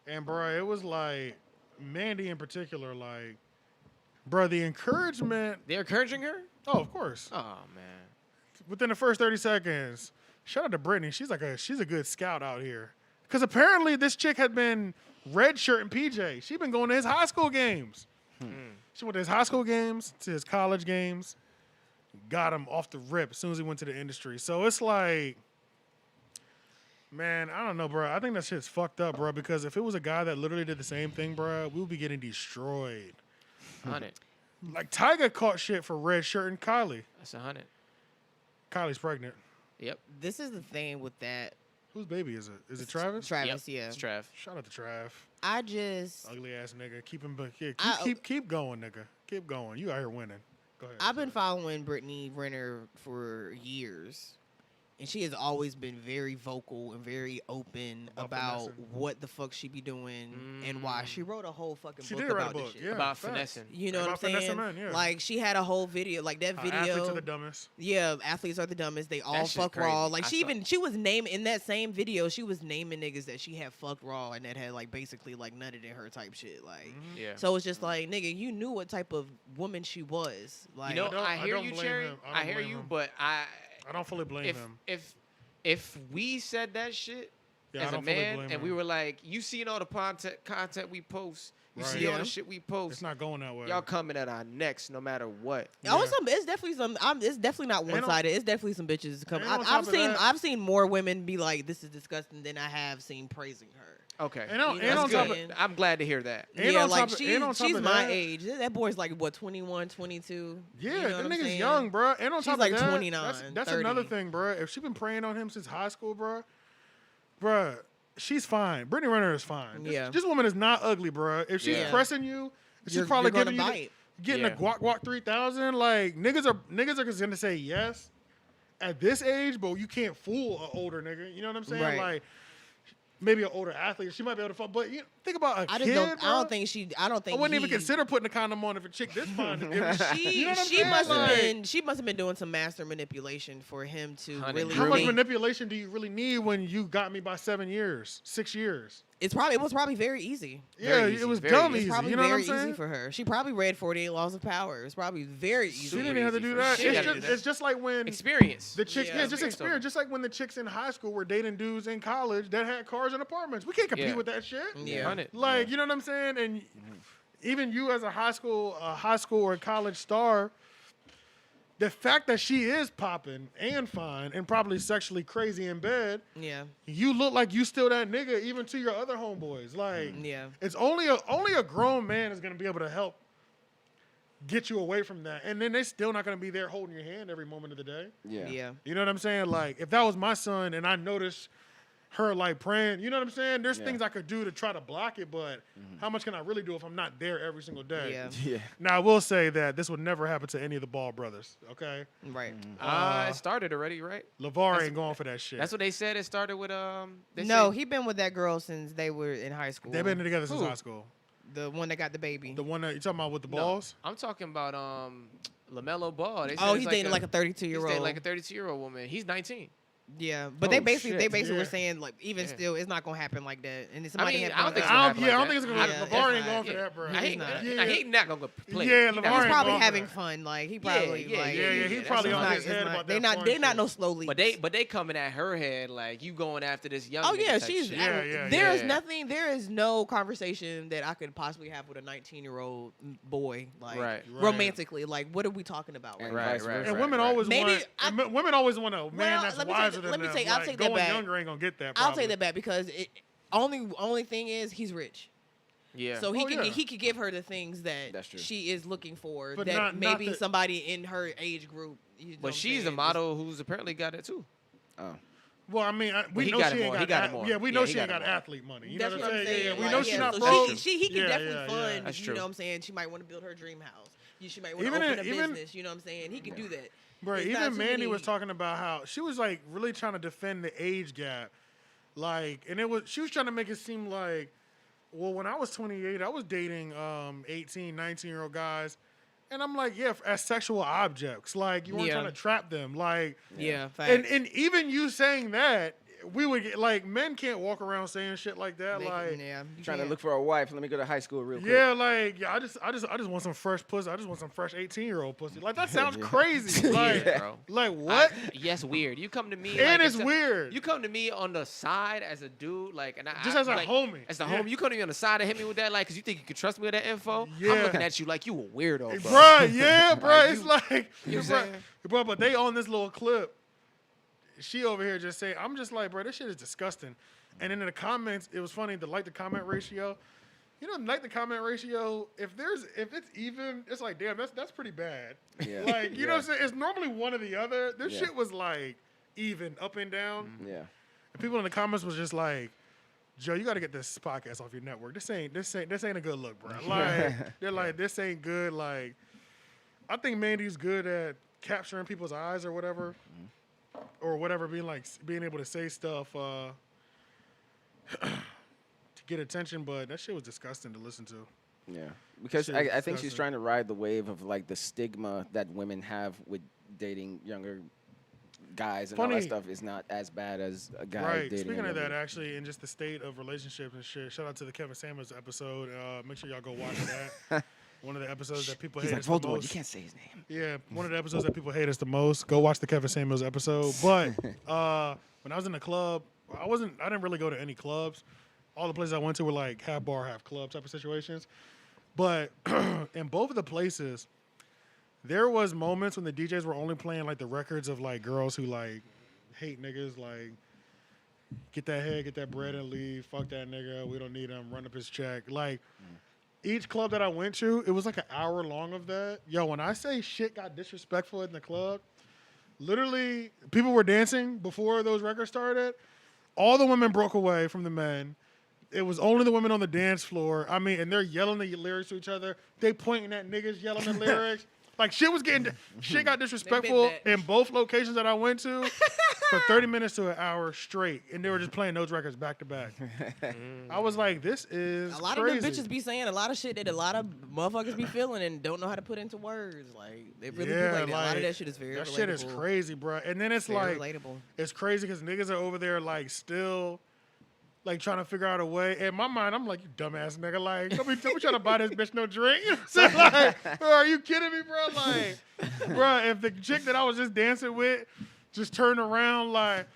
And bro, it was like Mandy in particular, like, bro, the encouragement. They're encouraging her. Oh, of course. Oh man. Within the first 30 seconds, shout out to Brittany. She's a good scout out here. Because apparently this chick had been redshirting PJ. She'd been going to his high school games. She went to his high school games, to his college games, got him off the rip as soon as he went to the industry. So it's like, man, I don't know, bro. I think that shit's fucked up, bro, because if it was a guy that literally did the same thing, bro, we would be getting destroyed. 100. Like, Tyga caught shit for redshirting Kylie. That's 100. Kylie's pregnant. Yep. This is the thing with that. Whose baby is it? Is it Travis? Travis, Yep. yeah. It's Trav. Shout out to Trav. I just, Ugly ass nigga. Keep him, yeah, I- keep going, nigga. Keep going. You out here winning. Go ahead. I've been following Brittany Renner for years. And she has always been very vocal and very open about finessing. what the fuck she be doing and why. She wrote a whole fucking She book did write a about book, this shit. yeah. About facts. finessing. You know what I'm About finessing saying? men, yeah. Like, she had a whole video, like that video. Athletes are the dumbest. Yeah, athletes are the dumbest. They all That shit fuck raw. crazy. Like, I she saw- she was naming, in that same video, she was naming niggas that she had fucked raw and that had, like, basically, like, nutted in her type shit. Like, Yeah. so it's just like, nigga, you knew what type of woman she was. Like, You know, I don't- I I hear don't you, blame Cherry. him. I I don't hear blame you, him. but I don't fully blame him. if we said that shit Yeah, I as a don't fully man blame and we him. were like, you seen all the content we post, you Right. see all Yeah. the shit we post, It's not going that way. y'all coming at our necks no matter what. Oh, Yeah. it's definitely some. It's definitely not And one on- sided. It's definitely some bitches coming. and on I've top of seen that- I've seen more women be like, "This is disgusting," than I have seen praising her. Okay. And on, You and know, on that's top good. of, I'm glad to hear that. And yeah, on like top of- and on top she's of my that- age. That boy's like what 21, 22. yeah, You know that what I'm nigga's saying? young, bro. And on She's top like of that, 29, that's 30. another thing, bro. If she been preying on him since high school, bro, she's fine. Brittany Renner is fine. Yeah. This woman is not ugly, bro. If she's Yeah. pressing you, she's You're probably gonna giving you bite. getting a Yeah. guac 3000. Like niggas are just gonna say yes at this age, but you can't fool an older nigga. You know what I'm saying? Right. Like maybe an older athlete, she might be able to fuck. But you think about a I kid. just don't. bro. I don't think she. I don't I think wouldn't even he- consider putting a condom on if a chick this fine. to give me- She You know what I'm she saying? must have Like, been she must have been doing some master manipulation for him to Honey, really. How much think- manipulation do you really need when you got me by 7 years, 6 years? it was probably very easy. Yeah, Very it easy, was very dumb easy. It's easy. probably You know what very I'm saying? easy for her. She probably read 48 Laws of Power. It's probably very easy. She didn't have to easy do for that. sure. It's She gotta just, do that. it's just like when Experience. the chicks, Yeah. yeah, just Experience experience. Just like when the chicks in high school were dating dudes in college that had cars and apartments. We can't compete Yeah. with that shit. Yeah. 100. Like, you know what I'm saying? And even you as a high school or college star, the fact that she is popping and fine and probably sexually crazy in bed, Yeah. you look like you still that nigga even to your other homeboys. Like, Yeah. it's only a grown man is gonna be able to help get you away from that, and then they're still not gonna be there holding your hand every moment of the day. Yeah. Yeah. You know what I'm saying? Like, if that was my son and I noticed her like praying, you know what I'm saying? There's Yeah. things I could do to try to block it, but how much can I really do if I'm not there every single day? Yeah. Yeah. Now I will say that this would never happen to any of the Ball brothers. Okay, Right. It started already, right? LeVar ain't going for that shit. That's what they said. It started with they No, said- he been with that girl since they were in high school. They've been together since Who? high school. The one that got the baby. The one that you talking about with the No, balls? I'm talking about LaMelo Ball. They said Oh, it's he's dating like a He's 32-year-old. dating like a 32-year-old woman. He's 19. Yeah, but Oh, they basically shit. were Yeah. saying like even Yeah. still it's not gonna happen like that. And then somebody mean, had I don't brought think up- so. I happen don't like think it's gonna. that. Yeah, Yeah, LeVar it's ain't not. going for that, bro. I hate, not. Yeah. He not gonna play. Yeah, He LeVar not- He's ain't probably going for having that. fun. Like he Yeah, probably yeah, like Yeah, he that's probably what on I'm his it's head not- about they're that not fun they're not shit. no slow leaks. But they coming at her head like you going after this young. Oh nigga yeah, type she's. shit. Yeah, There is yeah. nothing. There is no conversation that I could possibly have with a 19-year-old boy, like Right. romantically. Like, what are we talking about right And now? Right, vice right, versa. And women always Maybe want. I- and women always want a man Well, that's let me wiser take- than let me them. take- I'll Like, take that going back. younger ain't gonna get that. I'll Probably. take that back because only thing is he's rich. Yeah. So Oh, yeah. he could give her the things that That's true. she is looking for But that not maybe the- somebody in her age group. You know what but I'm she's a saying, model who's apparently got it too. Oh. Well, I mean, we he know got she it ain't more. got. He got it at- more. Yeah, we Yeah, know he she ain't got got it more. athlete money. You That's know what I'm saying. Yeah, we Like, know she's yeah, not so broke. he can Yeah, definitely yeah, fund. yeah. That's You true. know what I'm saying? She might want to build her dream house. She might want to Even open a even- business. You know what I'm saying? He can do that. Bro, It's not even too Mandy many- was talking about how she was like really trying to defend the age gap, like, and she was trying to make it seem like, well, when I was 28, I was dating 18, 19-year-old guys, and I'm like, yeah, as sexual objects, like you weren't Yeah. trying to trap them, like, Yeah, facts. and even you saying that, we would get like men can't walk around saying shit like that. Like yeah, you Trying to can't. look for a wife. Let me go to high school real quick. yeah, like I just want some fresh pussy. I just want some fresh 18-year-old pussy. Like that sounds crazy. Like, Weird, bro. like what? Yes, weird. You come to me, And like, it's weird. You come to me on the side as a dude, like, and Just as a like, homie. As the Yeah. homie, you come to me on the side and hit me with that, like, cause you think you can trust me with that info. Yeah. I'm looking at you like you a weirdo, bro. Bruh, yeah, bruh. Like, It's you- like, you bruh, saying? bruh, but they on this little clip. She over here just saying, I'm just like, bro, this shit is disgusting. And then in the comments, it was funny, the like to comment ratio. You know, like the comment ratio, if it's even, it's like, damn, that's pretty bad. Yeah. Like, you know what I'm saying? It's normally one or the other. This Yeah. shit was like even, up and down. Yeah. And people in the comments was just like, Joe, you got to get this podcast off your network. This ain't a good look, bro. Like, they're like, this ain't good. Like, I think Mandy's good at capturing people's eyes or whatever, being able to say stuff to get attention. But that shit was disgusting to listen to. Yeah, because Shit I is think she's disgusting. trying to ride the wave of like the stigma that women have with dating younger guys and all Funny. that stuff is not as bad as a guy Right. dating. Speaking a of that, younger- actually, and just the state of relationships and shit. Shout out to the Kevin Samuels episode. Make sure y'all go watch that. One of the episodes that people he's hate like us the Voldemort. You most. can't say his name. Yeah, one of the episodes that people hate us the most. Go watch the Kevin Samuels episode. But when I was in the club, I didn't really go to any clubs. All the places I went to were like half bar, half club type of situations. But in both of the places, there was moments when the DJs were only playing like the records of like girls who like hate niggas, like get that head, get that bread and leave. Fuck that nigga. We don't need him. Run up his check. Like each club that I went to, it was like an hour long of that. Yo, when I say shit got disrespectful in the club, literally people were dancing before those records started. All the women broke away from the men. It was only the women on the dance floor. I mean, and they're yelling the lyrics to each other. They pointing at niggas, yelling the lyrics. Like shit got disrespectful that. in both locations that I went to for 30 minutes to an hour straight, and they were just playing those records back to back. I was like, this is A lot crazy. of them bitches be saying a lot of shit that a lot of motherfuckers be feeling and don't know how to put into words. Like they really do like that. A lot of that shit is very that relatable. shit is crazy, bro. And then it's Very like relatable. it's crazy because niggas are over there like still like trying to figure out a way. In my mind, I'm like, you dumbass nigga. Like, don't be trying to buy this bitch no drink. You know what I'm saying? Like, bro, are you kidding me, bro? Like, bro, if the chick that I was just dancing with just turned around like,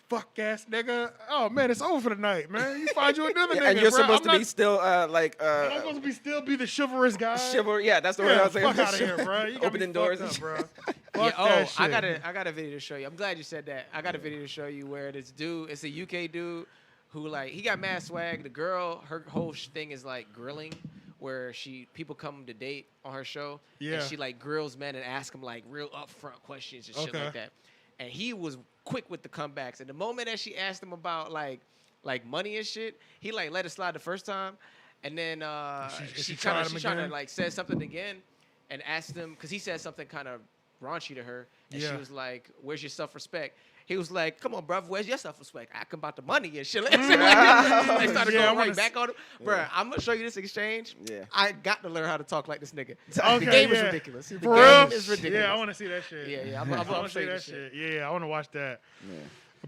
fuck ass nigga. Oh man, it's over for the night, man. You find you another nigga. And you're bro. supposed I'm to be not- still I'm supposed to still be the chivalrous guy. chivalry. Yeah, that's the word I Yeah, was saying. fuck out of here, bro. You got me Opening doors. fucked up, bro. Yeah, Fuck oh, that shit. I got a video to show you. I'm glad you said that. I got a video to show you where this dude, it's a UK dude who like he got mad swag. The girl, her whole thing is like grilling, where people come to date on her show, Yeah. and she like grills men and asks them like real upfront questions and shit Okay. like that. And he was quick with the comebacks. And the moment that she asked him about like money and shit, he like let it slide the first time, and then she she tried kind him of again? like said something again, and asked him because he said something kind of raunchy to her, and she Yeah. was like, "Where's your self-respect?" He was like, "Come on, bruv, where's your self-respect? Asking about the money and shit." Like, they started Yeah, I going wanna right back on him. Bruh, I'm gonna show you this exchange. Yeah. I got to learn how to talk like this nigga. Okay, the game is yeah. ridiculous. The For game real? is ridiculous. Yeah, I want to see that shit. Yeah, I'm I gonna want to show see you that this shit. shit. Yeah, I want to watch that. Yeah.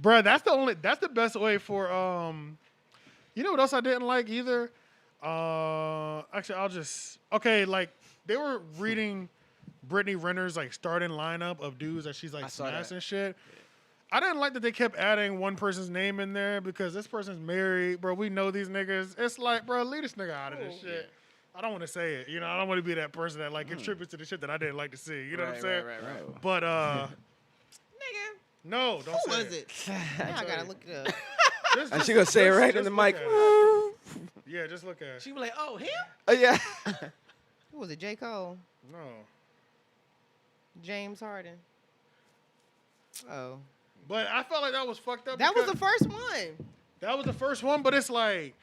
Bruh, that's the best way for you know what else I didn't like either? Actually like they were reading Brittany Renner's like starting lineup of dudes that she's I like saw that. smashing shit. I didn't like that they kept adding one person's name in there because this person's married, bro. We know these niggas. It's like, bro, leave this nigga out of this shit. I don't want to say it. You know, I don't want to be that person that like contributes to the shit that I didn't like to see. You know what I'm saying? Right. But Nigga, no, don't who say was it? Now Now I gotta look it up. And she gonna say it right in the mic. Yeah, just look at it. She was like, "Oh, him?" Oh yeah. Who was it? J. Cole? No. James Harden? Oh. But I felt like that was fucked up. That was because the first one. That was the first one, but it's like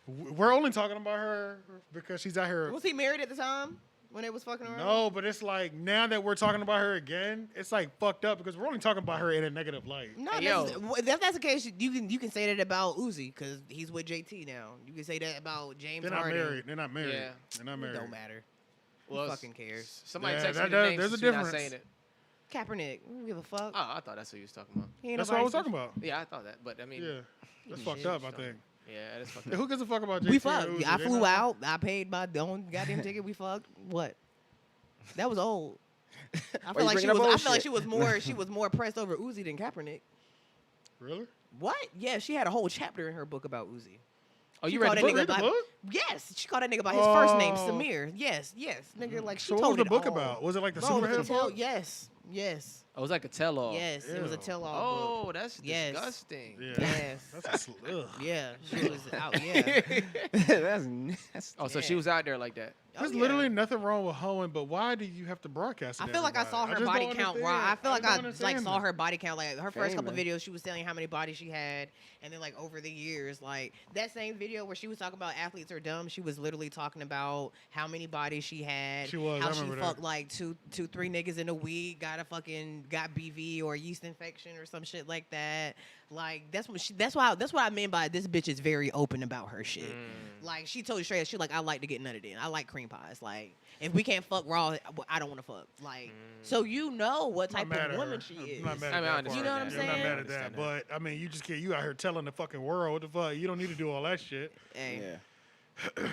we're only talking about her because she's out here. Was he married at the time when they was fucking around? No, but it's like now that we're talking about her again, it's like fucked up because we're only talking about her in a negative light. No, Hey, yo. if that's the case, you can say that about Uzi because he's with JT now. You can say that about James They're not Harden. married. They're not married. Yeah. They're not It married. don't matter. Well, Who fucking cares? Somebody Yeah, text me that- the name there's a since you're not difference. saying it. Kaepernick. We don't give a fuck. Oh, I thought that's what you was talking about. He ain't That's what I was nobody- talking about. Yeah, I thought that, but I mean, Yeah, that's Shit. fucked up. I think. Yeah, that's fucked Yeah, up. who gives a fuck about JT? We and fucked. Uzi? I They flew not- out. I paid my own goddamn ticket. We fucked. What? That was old. I you feel like she bringing up was. I old feel like shit? she was more pressed over Uzi than Kaepernick. Really? What? Yeah, she had a whole chapter in her book about Uzi. Oh, She you read called the that book? nigga Read the by- book? Yes, she called that nigga by his first name, Oh. Samir. Yes, nigga. Like she So what told was the it book all. about? Was it like the Bro, it was a superhero tell- book? Yes, yes, Oh, it was like a tell-all. yes. It was a Ew. tell-all book. Oh, that's Yes. disgusting. Yeah. Yes. That's ugh. Yeah, she was out. Yeah. That's nasty. Oh, so she Yeah. was out there like that. Oh, There's yeah. literally nothing wrong with hoeing, but why do you have to broadcast it? I to feel like I saw everybody? her just body don't count understand. wrong. I feel like just I don't like understand saw that. her body count. Like her first Fame, couple man. videos, she was telling how many bodies she had, and then like over the years, like that same video where she was talking about athletes are dumb. She was literally talking about how many bodies she had. She was, How I she remember that. fucked like two, 3 niggas in a week. Got BV or a yeast infection or some shit like that. Like that's what I mean by this bitch is very open about her shit. Like she told you straight, she like I like to get nutted in. I like cream pies. Like if we can't fuck raw, I don't want to fuck. Like so you know what I'm type not mad of at woman her. she I'm is. not mad I at mean, I that understand part. You know what I'm Yeah, I'm not saying? mad at that, Understand but I mean, you just can't. You out here telling the fucking world what the fuck. You don't need to do all that shit. Hey, Yeah.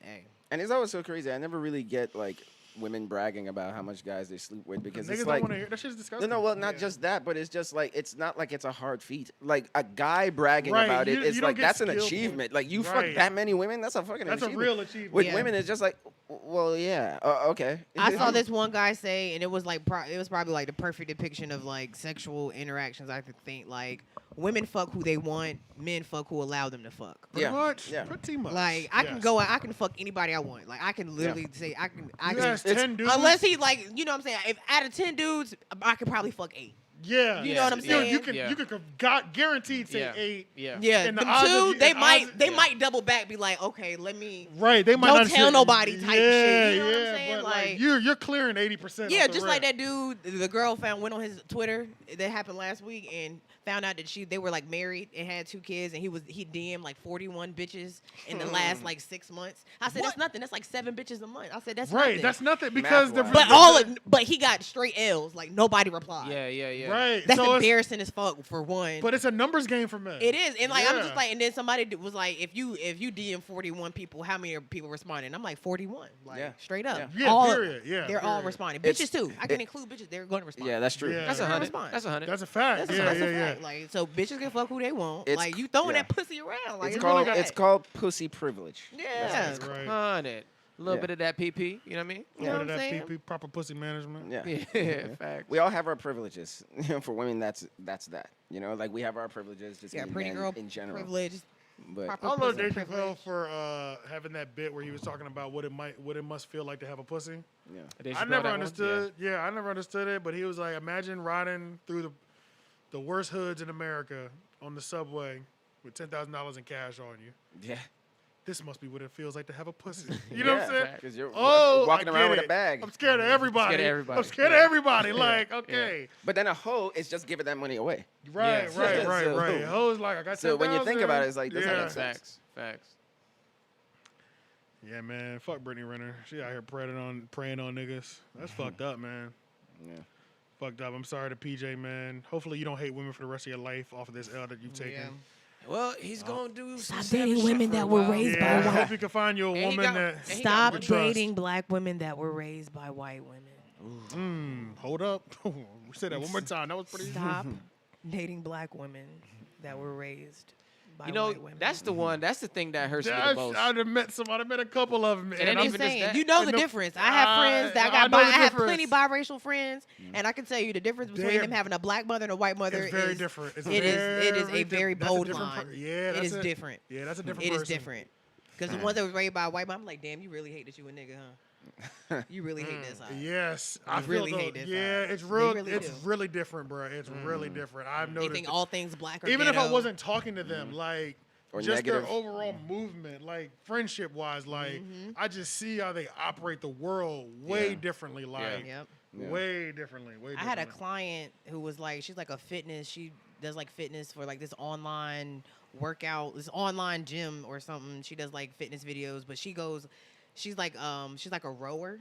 hey. And it's always so crazy. I never really get like women bragging about how much guys they sleep with because Niggas it's don't like want to hear that. Shit's no, disgusting. no, well, not Yeah. just that, but it's just like it's not like it's a hard feat. Like a guy bragging Right, about it you is don't like get that's an skill achievement. Like you fuck Right. that many women, that's a fucking That's a achievement. real achievement. With Yeah. women, it's just like, well, yeah, okay. I saw this one guy say, and it was like it was probably like the perfect depiction of like sexual interactions. I could think like women fuck who they want, men fuck who allow them to fuck. Pretty Yeah, much. yeah. Pretty much. Like I can Yes. go, I can fuck anybody I want. Like I can literally say I can. You ask 10 dudes. Unless he like, you know what I'm saying. If out of 10 dudes, I could probably fuck 8. Yeah. You know what I'm Yo, saying? You can Yeah. you can got guaranteed say Yeah. 8. Yeah. Yeah, And the them odds of two, you- they and might odds- they yeah. might double back, be like, okay, let me. Right. They might Don't not tell say- nobody type shit, you know what I'm yeah, saying? But Like- you're clearing 80%. Yeah, off the just like rip. that dude, the girl went on his Twitter. That happened last week, and found out that they were like married and had 2 kids, and he DM'd like 41 bitches in the last like 6 months. I said that's nothing. That's like 7 bitches a month. I said that's Right. nothing. That's nothing because the Math-wise. but he got straight L's. Like nobody replied. Yeah. Right. That's so it's- embarrassing as fuck for one. But it's a numbers game for men. It is, and like I'm Yeah. just like, and then somebody was like, if you DM 41 people, how many people responded? And I'm like 41, like Yeah. straight up. Yeah, All, period. Yeah, they're all period. responding. It's- Bitches too. I can it- include bitches. They're going to respond. Yeah, that's true. Yeah. That's They're gonna 100. respond. That's 100. That's a fact. That's, yeah, that's yeah, a yeah. fact. Like so, bitches can fuck who they want. It's- like you throwing yeah. that pussy around. Like It's you called really it's got- called pussy privilege. Yeah. Right. 100. A little Yeah. bit of that PP. You know what I mean? You know what I'm that saying? PP, proper pussy management. Yeah. Yeah. Fact. We all have our privileges. For women, that's that. You know, like we have our privileges. Just Yeah, being pretty men girl in general. privilege. But proper I love pussy Dave privilege. Chappelle for having that bit where he was talking about what it must feel like to have a pussy. yeah, Did I you know never that one? understood. Yeah, I never understood it. But he was like, imagine riding through the worst hoods in America on the subway with $10,000 in cash on you. yeah. This must be what it feels like to have a pussy. You know what I'm saying? Because you're Oh, walking I around get with it. a bag. I'm scared of everybody. Scared of everybody. I'm scared Yeah. of everybody. Like, okay. But then a hoe is just giving that money away. Right, Yeah. right, So- right, right. Hoes like I got So when you think 10,000. about it, it's like, doesn't yeah. make sense. Facts. Yeah, man. Fuck Brittany Renner. She out here preying on niggas. That's fucked up, man. Yeah. Fucked up. I'm sorry to PJ, man. Hopefully you don't hate women for the rest of your life off of this L that you've taken. Yeah. Well, he's gonna do. some Stop savage dating shit women for a that were while. raised Yeah, by I white. hope you can find you a And he woman got- that. and he got Stop would trust. dating black women that were raised by white women. Hold up. Say that one more time. That was pretty. Stop dating black women that were raised by You know, white women. that's the one. That's the thing that hurts me the most. I'd have met some. I'd have met a couple of them. And And then I'm I'm even just saying, that- you know and the the- difference. I have friends that I know the I have difference. plenty biracial friends, and I can tell you the difference between They're- them having a black mother and a white mother it's very is different. It's it is a dif- very that's a bold different line. Yeah, it that's is a- different. Yeah, that's a different It is person. different. Because the ones that was raised by a white mom, I'm like, damn, you really hate that you a nigga, huh? You really hate this side. Yes, They I feel really though- hate this Yeah, side. it's They real. really It's do. really different, bro. It's really different. I've They noticed. think it. all things black are Even if I ghetto. wasn't talking to them, like Or just negative. their overall movement, like friendship wise, like I just see how they operate the world way Yeah. differently, like Yep. Yeah. way differently. Way I had a differently. client who was like, she's like a fitness. She does like fitness for like this online workout, this online gym or something. She does like fitness videos, but she's like a rower.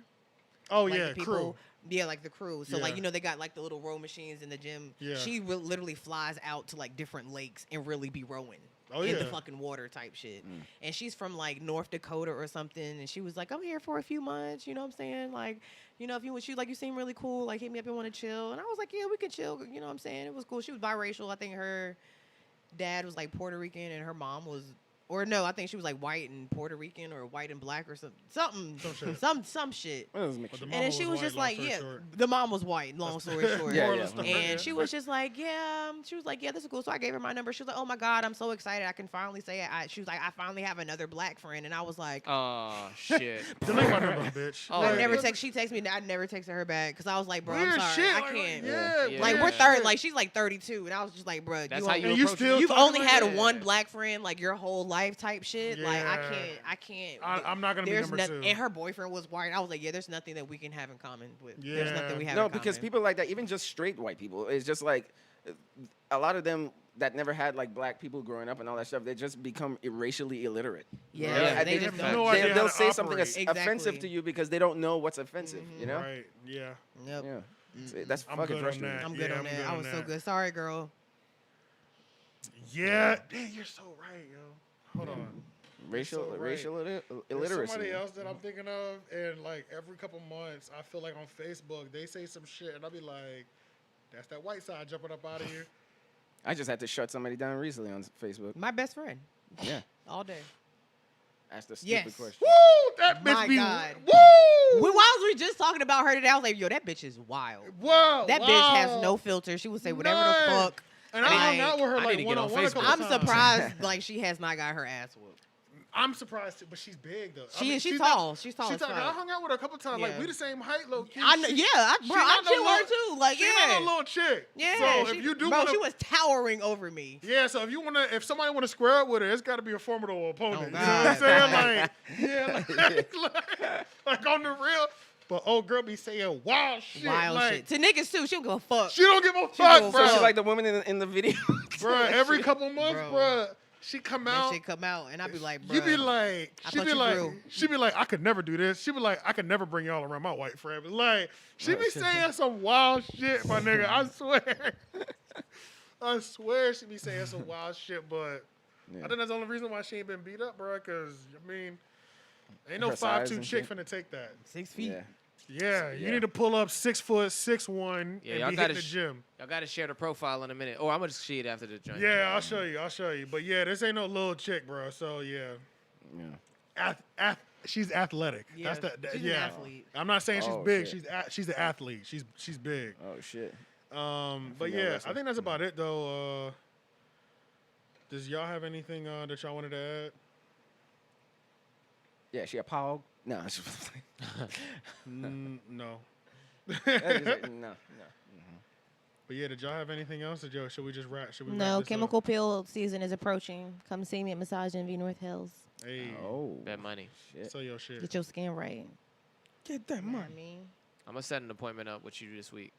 Oh, like yeah, the people, crew. Yeah, like the crew. So like Yeah. you know they got like the little row machines in the gym. Yeah. She literally flies out to like different lakes and really be rowing. Oh, in the yeah. fucking water type shit. And she's from like North Dakota or something. And she was like, I'm here for a few months. You know what I'm saying? Like, you know, if you you seem really cool, like hit me up and want to chill. And I was like, yeah, we can chill. You know what I'm saying? It was cool. She was biracial. I think her dad was like Puerto Rican and her mom was, or no, I think she was like white and Puerto Rican or white and black or something. Some shit. Well, it was mixed. But the And mama then she was white, just long like, story yeah, short. the mom was white, long story short. Yeah, Moral yeah. of the story. And she was just like, yeah, this is cool. So I gave her my number. She was like, oh my God, I'm so excited. I can finally say it. She was like, I finally have another black friend. And I was like, Oh shit. Delete my number, bitch. Oh, I yeah. never text. She texted me. I never texted her back because I was like, bro, Weird I'm sorry, shit. I like, can't. Yeah, Yeah. Like weird we're shit. 30. Like she's like 32, and I was just like, bro, That's you how only- you And you approach still it. You've talking only like had that? one black friend like your whole life type shit. Like Yeah. I can't. I'm not gonna be There's number nothing. two. And her boyfriend was white. I was like, yeah, there's nothing that we can have in common with. There's Yeah. nothing we have No, in because common. people like that, even just straight white people, it's just like a lot of them that never had like black people growing up and all that stuff. They just become racially illiterate. Yeah, Yeah. they They just have don't. no idea how they'll to say something operate. that's offensive Exactly. to you because they don't know what's offensive. You know? Right. Yeah. Yep. Yeah. So that's I'm fucking good on frustrating. that. I'm good Yeah, on I'm that. good I on was so that. good. Sorry, girl. Yeah. Damn, you're so right, yo. Hold on. Racial so right. racial There's illiteracy. somebody else that I'm thinking of, and like every couple months, I feel like on Facebook they say some shit, and I'll be like, "That's that white side jumping up out of you." I just had to shut somebody down recently on Facebook. My best friend. Yeah. All day. Asked a stupid Yes. question. Woo! That bitch My be God. woo. Why was we just talking about her today? I was like, yo, that bitch is wild. Wow. That bitch has no filter. She would say whatever the None. fuck. And I hung Like, out with her I need like to get one on on one a Facebook. couple I'm times. surprised like she has not got her ass whooped. I'm surprised, too, but she's big though. She's not- tall. She's tall as I fuck. hung out with her a couple times. Like Yeah. we the same height, low key. I know, She- yeah, she I not no chill her little- too. Like, She yeah, not a little chick. yeah. So she, if you do bro, want she was towering over me. yeah. So if somebody want to square up with her, it's got to be a formidable opponent. Oh, you know what I'm God. saying? Like, yeah, like on the real. But old girl be saying wild shit. Wild like, shit. To niggas too. She don't give a fuck. She don't give a don't fuck, give a bro. fuck. She's like the woman in the video. Bro, every couple months, Bro. bro, she come that out. shit come out, and I be like, bro. You be like, I she thought be you like, grew. she be like, I could never do this. She be like, I could never bring y'all around my white friend. But like, she be saying some wild shit, my nigga. I swear. I swear she be saying some wild shit, but I think that's the only reason why she ain't been beat up, bro. Because, I mean, ain't no Her size 5'2" and chick shit. finna take that. 6 feet. Yeah. Yeah, you Yeah. need to pull up 6 foot, 6'1", Yeah, and y'all be gotta hitting the gym. Y'all gotta share the profile in a minute. Or I'm gonna just see it after the joint. Yeah, I'll show you. But yeah, this ain't no little chick, bro. So yeah. Yeah. She's athletic. Yeah, That's she's an yeah. athlete. I'm not saying she's Oh, big. shit. She's an athlete. She's big. Oh shit. But forgot yeah, about I that. think that's about it though. Does y'all have anything that y'all wanted to add? Yeah, she a pog? No. No. no. But yeah, did y'all have anything else? Should we just wrap? Should we wrap No, this chemical up? peel season is approaching. Come see me at Massage Envy North Hills. Hey, Oh. That money. Shit. sell your shit. Get your skin right. Get that You know what I mean? I'm gonna set an appointment up with you this week.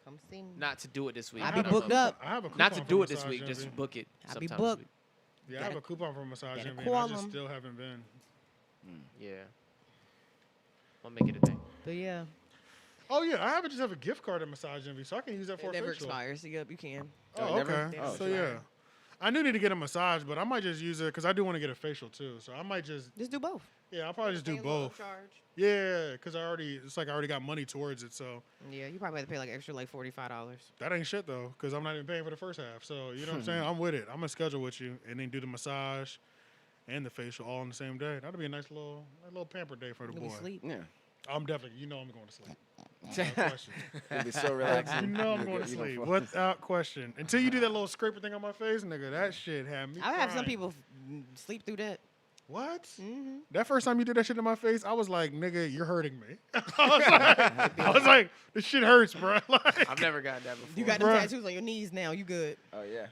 Come see me. Not to do it this week. I but be I'm booked gonna- up. I have a coupon Not to for do it this Massage week. Envy. Just book it. I be sometime booked. This week. Yeah, I have Gotta- a coupon for Massage gotta Envy, call and I just 'em. still haven't been. Yeah. I'll make it a thing. But yeah, Oh yeah, I just have a gift card at Massage Envy, so I can use that for it a never facial. expires. Yep, you can. Oh, Oh, it never? okay. Oh, So shit. yeah, I do need to get a massage, but I might just use it because I do want to get a facial too. So I might just, Just do both. yeah, I'll probably just do Same little both. Charge. Yeah, because I already got money towards it, so Yeah, you probably have to pay like extra like $45. that ain't shit though, because I'm not even paying for the first half. So you know what I'm saying? I'm with it. I'm gonna schedule with you and then do the massage and the facial all on the same day. That'll be a nice little pamper day for the You'll be boy. asleep. Yeah. I'm definitely, I'm going to sleep. Without question. It'll be so relaxing. I'm You going to gonna sleep fall without question. Until you do that little scraper thing on my face, nigga, that shit had me. I have some crying. people sleep through that. What? Mm-hmm. That first time you did that shit in my face, I was like, nigga, you're hurting me. I was like, this shit hurts, bro. Like, I've never gotten that before. You got the Bruh. tattoos on your knees now. You good? Oh yeah.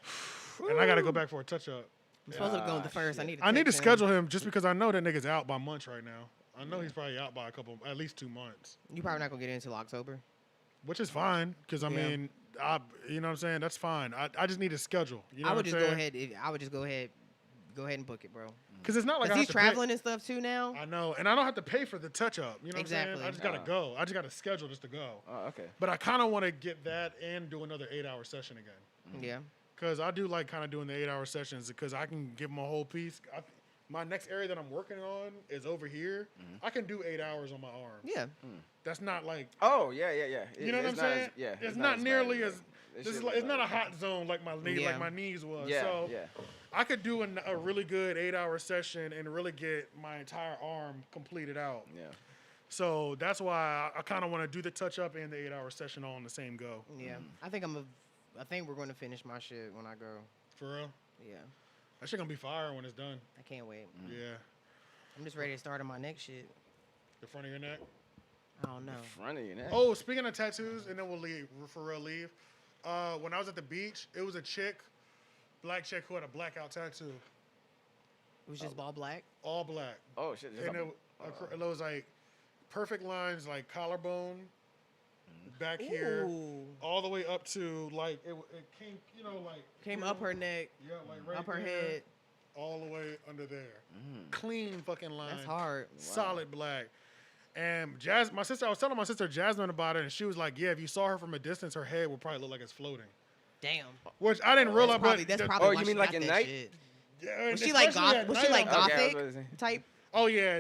and I got to go back for a touch up. I'm supposed to go with the first. shit. I I need to text him. schedule him just because I know that nigga's out by months right now. I know he's probably out by at least 2 months, You probably not gonna get it until October. which is fine because I Yeah. mean, you know what I'm saying? That's fine. I just need a schedule. You know I would what just I'm go saying? ahead. I would just go ahead, go ahead and book it, bro. Because it's not like I Cause have he's to traveling and stuff too now. I know, and I don't have to pay for the touch up. You know what I'm Exactly. saying? I just gotta go. I just gotta schedule just to go. Oh, okay. But I kind of want to get that and do another 8-hour session again. Yeah. Because I do like kind of doing the 8-hour sessions because I can give them a whole piece. My next area that I'm working on is over here. I can do 8 hours on my arm. Yeah. That's not like, Oh, yeah. you know what I'm saying? It's not as nearly bad as, it's not a hot zone like my knee, Yeah. like my knees was. Yeah, So yeah. I could do a really good 8-hour session and really get my entire arm completed out. Yeah. So that's why I kind of want to do the touch up and the 8-hour session all in the same go. Yeah. I think we're going to finish my shit when I go. For real? Yeah. That shit gonna be fire when it's done. I can't wait. Yeah. I'm just ready to start on my next shit. The front of your neck. I don't know. Front of your neck. Oh, speaking of tattoos, and then we'll leave, for real leave. When I was at the beach, it was a black chick who had a blackout tattoo. It was just all black. All black. Oh, shit. And it was like perfect lines, like collarbone, back here, Ooh. all the way up to like, it came, like. Came up her neck, Yeah, like right up her there, head. all the way under there. Clean fucking line. That's hard. Solid black. And I was telling my sister Jasmine about it, and she was like, yeah, if you saw her from a distance, her head would probably look like it's floating. Damn. Which I didn't realize, That's but probably Oh, why you she mean like got at that night? shit. yeah, Was she like especially at Was night, she like I'm like, Okay, I was gothic about to say. type? oh yeah,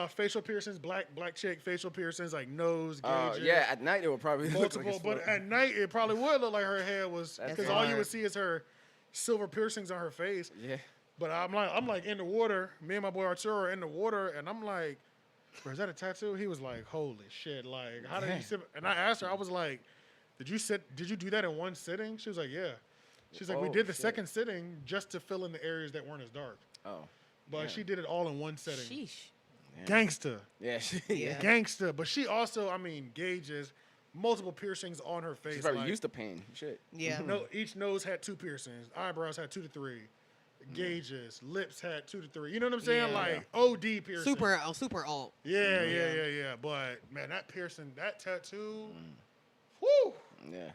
facial piercings, black chick facial piercings, like nose Oh, gauges. yeah. At night, it would probably look multiple. like it's but floating. at night, it probably would look like her head was That's because all you hard. would see is her silver piercings on her face. Yeah. But I'm like in the water. Me and my boy Arturo are in the water, and I'm like, bro, is that a tattoo? He was like, holy shit, like how did you sit? And I asked her, I was like, did you do that in one sitting? She was like, yeah. She's like, we Oh, did the shit. second sitting just to fill in the areas that weren't as dark. Oh. But Yeah. she did it all in one setting. Sheesh. Gangsta. Yeah. Yeah. Gangsta. But she also, gauges, multiple piercings on her face. She's probably like, used to pain. Shit. Yeah. no, each nose had 2 piercings. Eyebrows had 2 to 3. Gauges. Lips had 2 to 3. You know what I'm saying? Yeah. Like OD piercing. Super alt. Yeah. But man, that piercing, that tattoo, whoo. Yeah.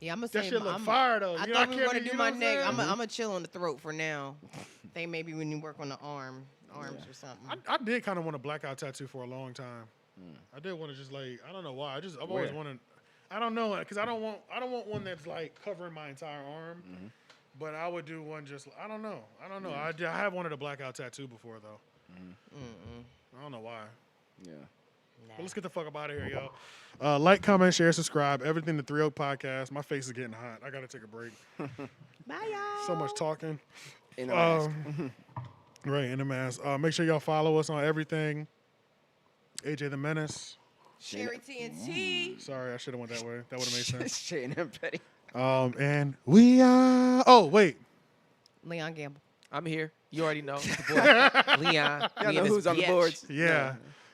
Yeah, I'm gonna That say shit look I'm, fire though. I You know, thought we were can't gonna be- do you my know what neck. saying? I'm gonna chill on the throat for now. Think maybe when you work on the arms or something. I did kind of want a blackout tattoo for a long time. I did want to just like, I don't know why. I've always Where? wanted. I don't know, because I don't want one that's like covering my entire arm. But I would do one just. I don't know. I have wanted a blackout tattoo before though. I don't know why. Yeah. But let's get the fuck up out of here, y'all. Like, comment, share, subscribe. Everything the 3 Oak Podcast. My face is getting hot. I gotta take a break. Bye, y'all. So much talking. In a mask. Right, in the mask. Make sure y'all follow us on everything. AJ the Menace. Cherry TNT. Sorry, I should have went that way. That would have made sense. Shane and Petty. And we are. Oh wait. Leon Gamble. I'm here. You already know. It's the boy, Leon. Y'all Me know and who's his on the bitch. boards. Yeah.